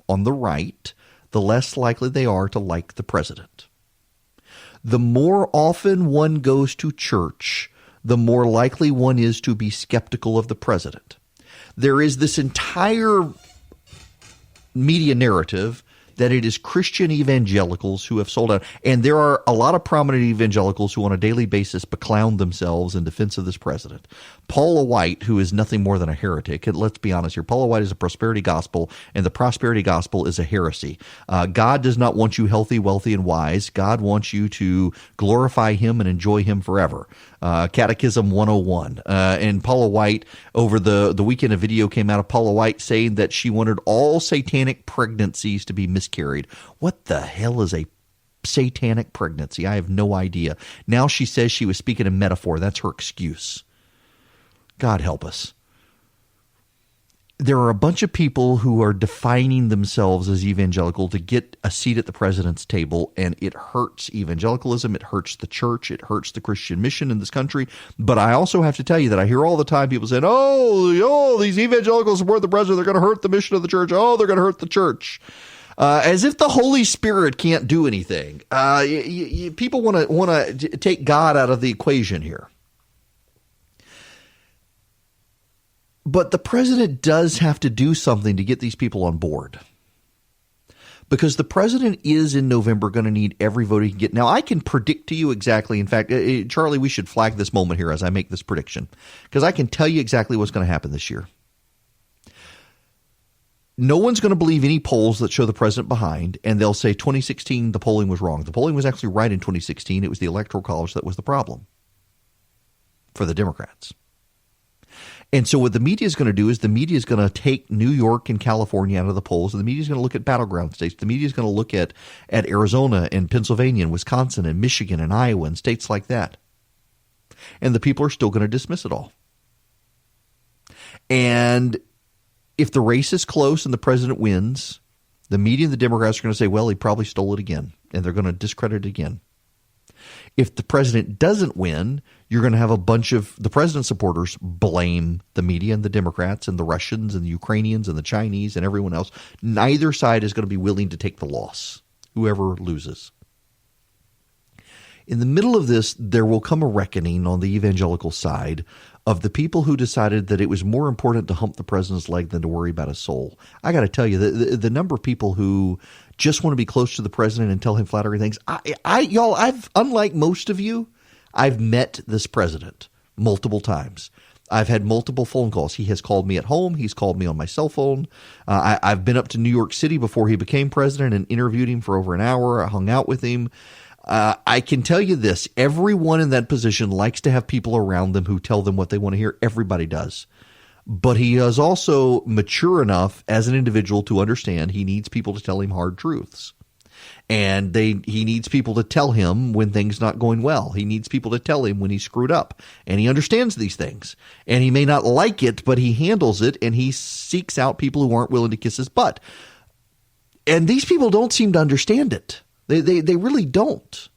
on the right, the less likely they are to like the president. The more often one goes to church, the more likely one is to be skeptical of the president. There is this entire media narrative that it is Christian evangelicals who have sold out. And there are a lot of prominent evangelicals who on a daily basis beclown themselves in defense of this president. Paula White, who is nothing more than a heretic, and let's be honest here, Paula White is a prosperity gospel, and the prosperity gospel is a heresy. God does not want you healthy, wealthy, and wise. God wants you to glorify him and enjoy him forever. Catechism 101. And Paula White, over the weekend, a video came out of Paula White saying that she wanted all satanic pregnancies to be miscarried. What the hell is a satanic pregnancy? I have no idea. Now she says she was speaking in metaphor. That's her excuse. God help us. There are a bunch of people who are defining themselves as evangelical to get a seat at the president's table, and it hurts evangelicalism, it hurts the church, it hurts the Christian mission in this country. But I also have to tell you that I hear all the time people saying, oh, these evangelicals support the president, they're going to hurt the mission of the church, they're going to hurt the church. As if the Holy Spirit can't do anything. People want to take God out of the equation here. But the president does have to do something to get these people on board. Because the president is in November going to need every vote he can get. Now, I can predict to you exactly. In fact, Charlie, we should flag this moment here as I make this prediction. Because I can tell you exactly what's going to happen this year. No one's going to believe any polls that show the president behind, and they'll say 2016, the polling was wrong. The polling was actually right in 2016. It was the Electoral College that was the problem for the Democrats. And so what the media is going to do is the media is going to take New York and California out of the polls, and the media is going to look at battleground states. The media is going to look at Arizona and Pennsylvania and Wisconsin and Michigan and Iowa and states like that. And the people are still going to dismiss it all. And if the race is close and the president wins, the media and the Democrats are going to say, well, he probably stole it again, and they're going to discredit it again. If the president doesn't win, you're going to have a bunch of the president's supporters blame the media and the Democrats and the Russians and the Ukrainians and the Chinese and everyone else. Neither side is going to be willing to take the loss, whoever loses. In the middle of this, there will come a reckoning on the evangelical side of the people who decided that it was more important to hump the president's leg than to worry about his soul. I got to tell you, the number of people who just want to be close to the president and tell him flattering things. I've unlike most of you, I've met this president multiple times. I've had multiple phone calls. He has called me at home. He's called me on my cell phone. I've been up to New York City before he became president and interviewed him for over an hour. I hung out with him. I can tell you this, everyone in that position likes to have people around them who tell them what they want to hear. Everybody does. But he is also mature enough as an individual to understand he needs people to tell him hard truths. And he needs people to tell him when things not going well. He needs people to tell him when he's screwed up. And he understands these things. And he may not like it, but he handles it, and he seeks out people who aren't willing to kiss his butt. And these people don't seem to understand it. They really don't.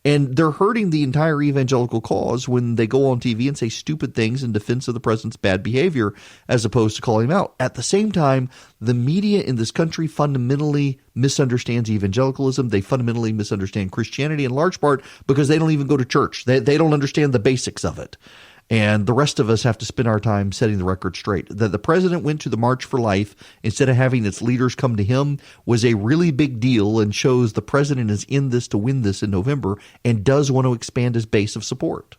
And they're hurting the entire evangelical cause when they go on TV and say stupid things in defense of the president's bad behavior as opposed to calling him out. At the same time, the media in this country fundamentally misunderstands evangelicalism. They fundamentally misunderstand Christianity in large part because they don't even go to church. They don't understand the basics of it. And the rest of us have to spend our time setting the record straight. That the president went to the March for Life instead of having its leaders come to him was a really big deal and shows the president is in this to win this in November and does want to expand his base of support.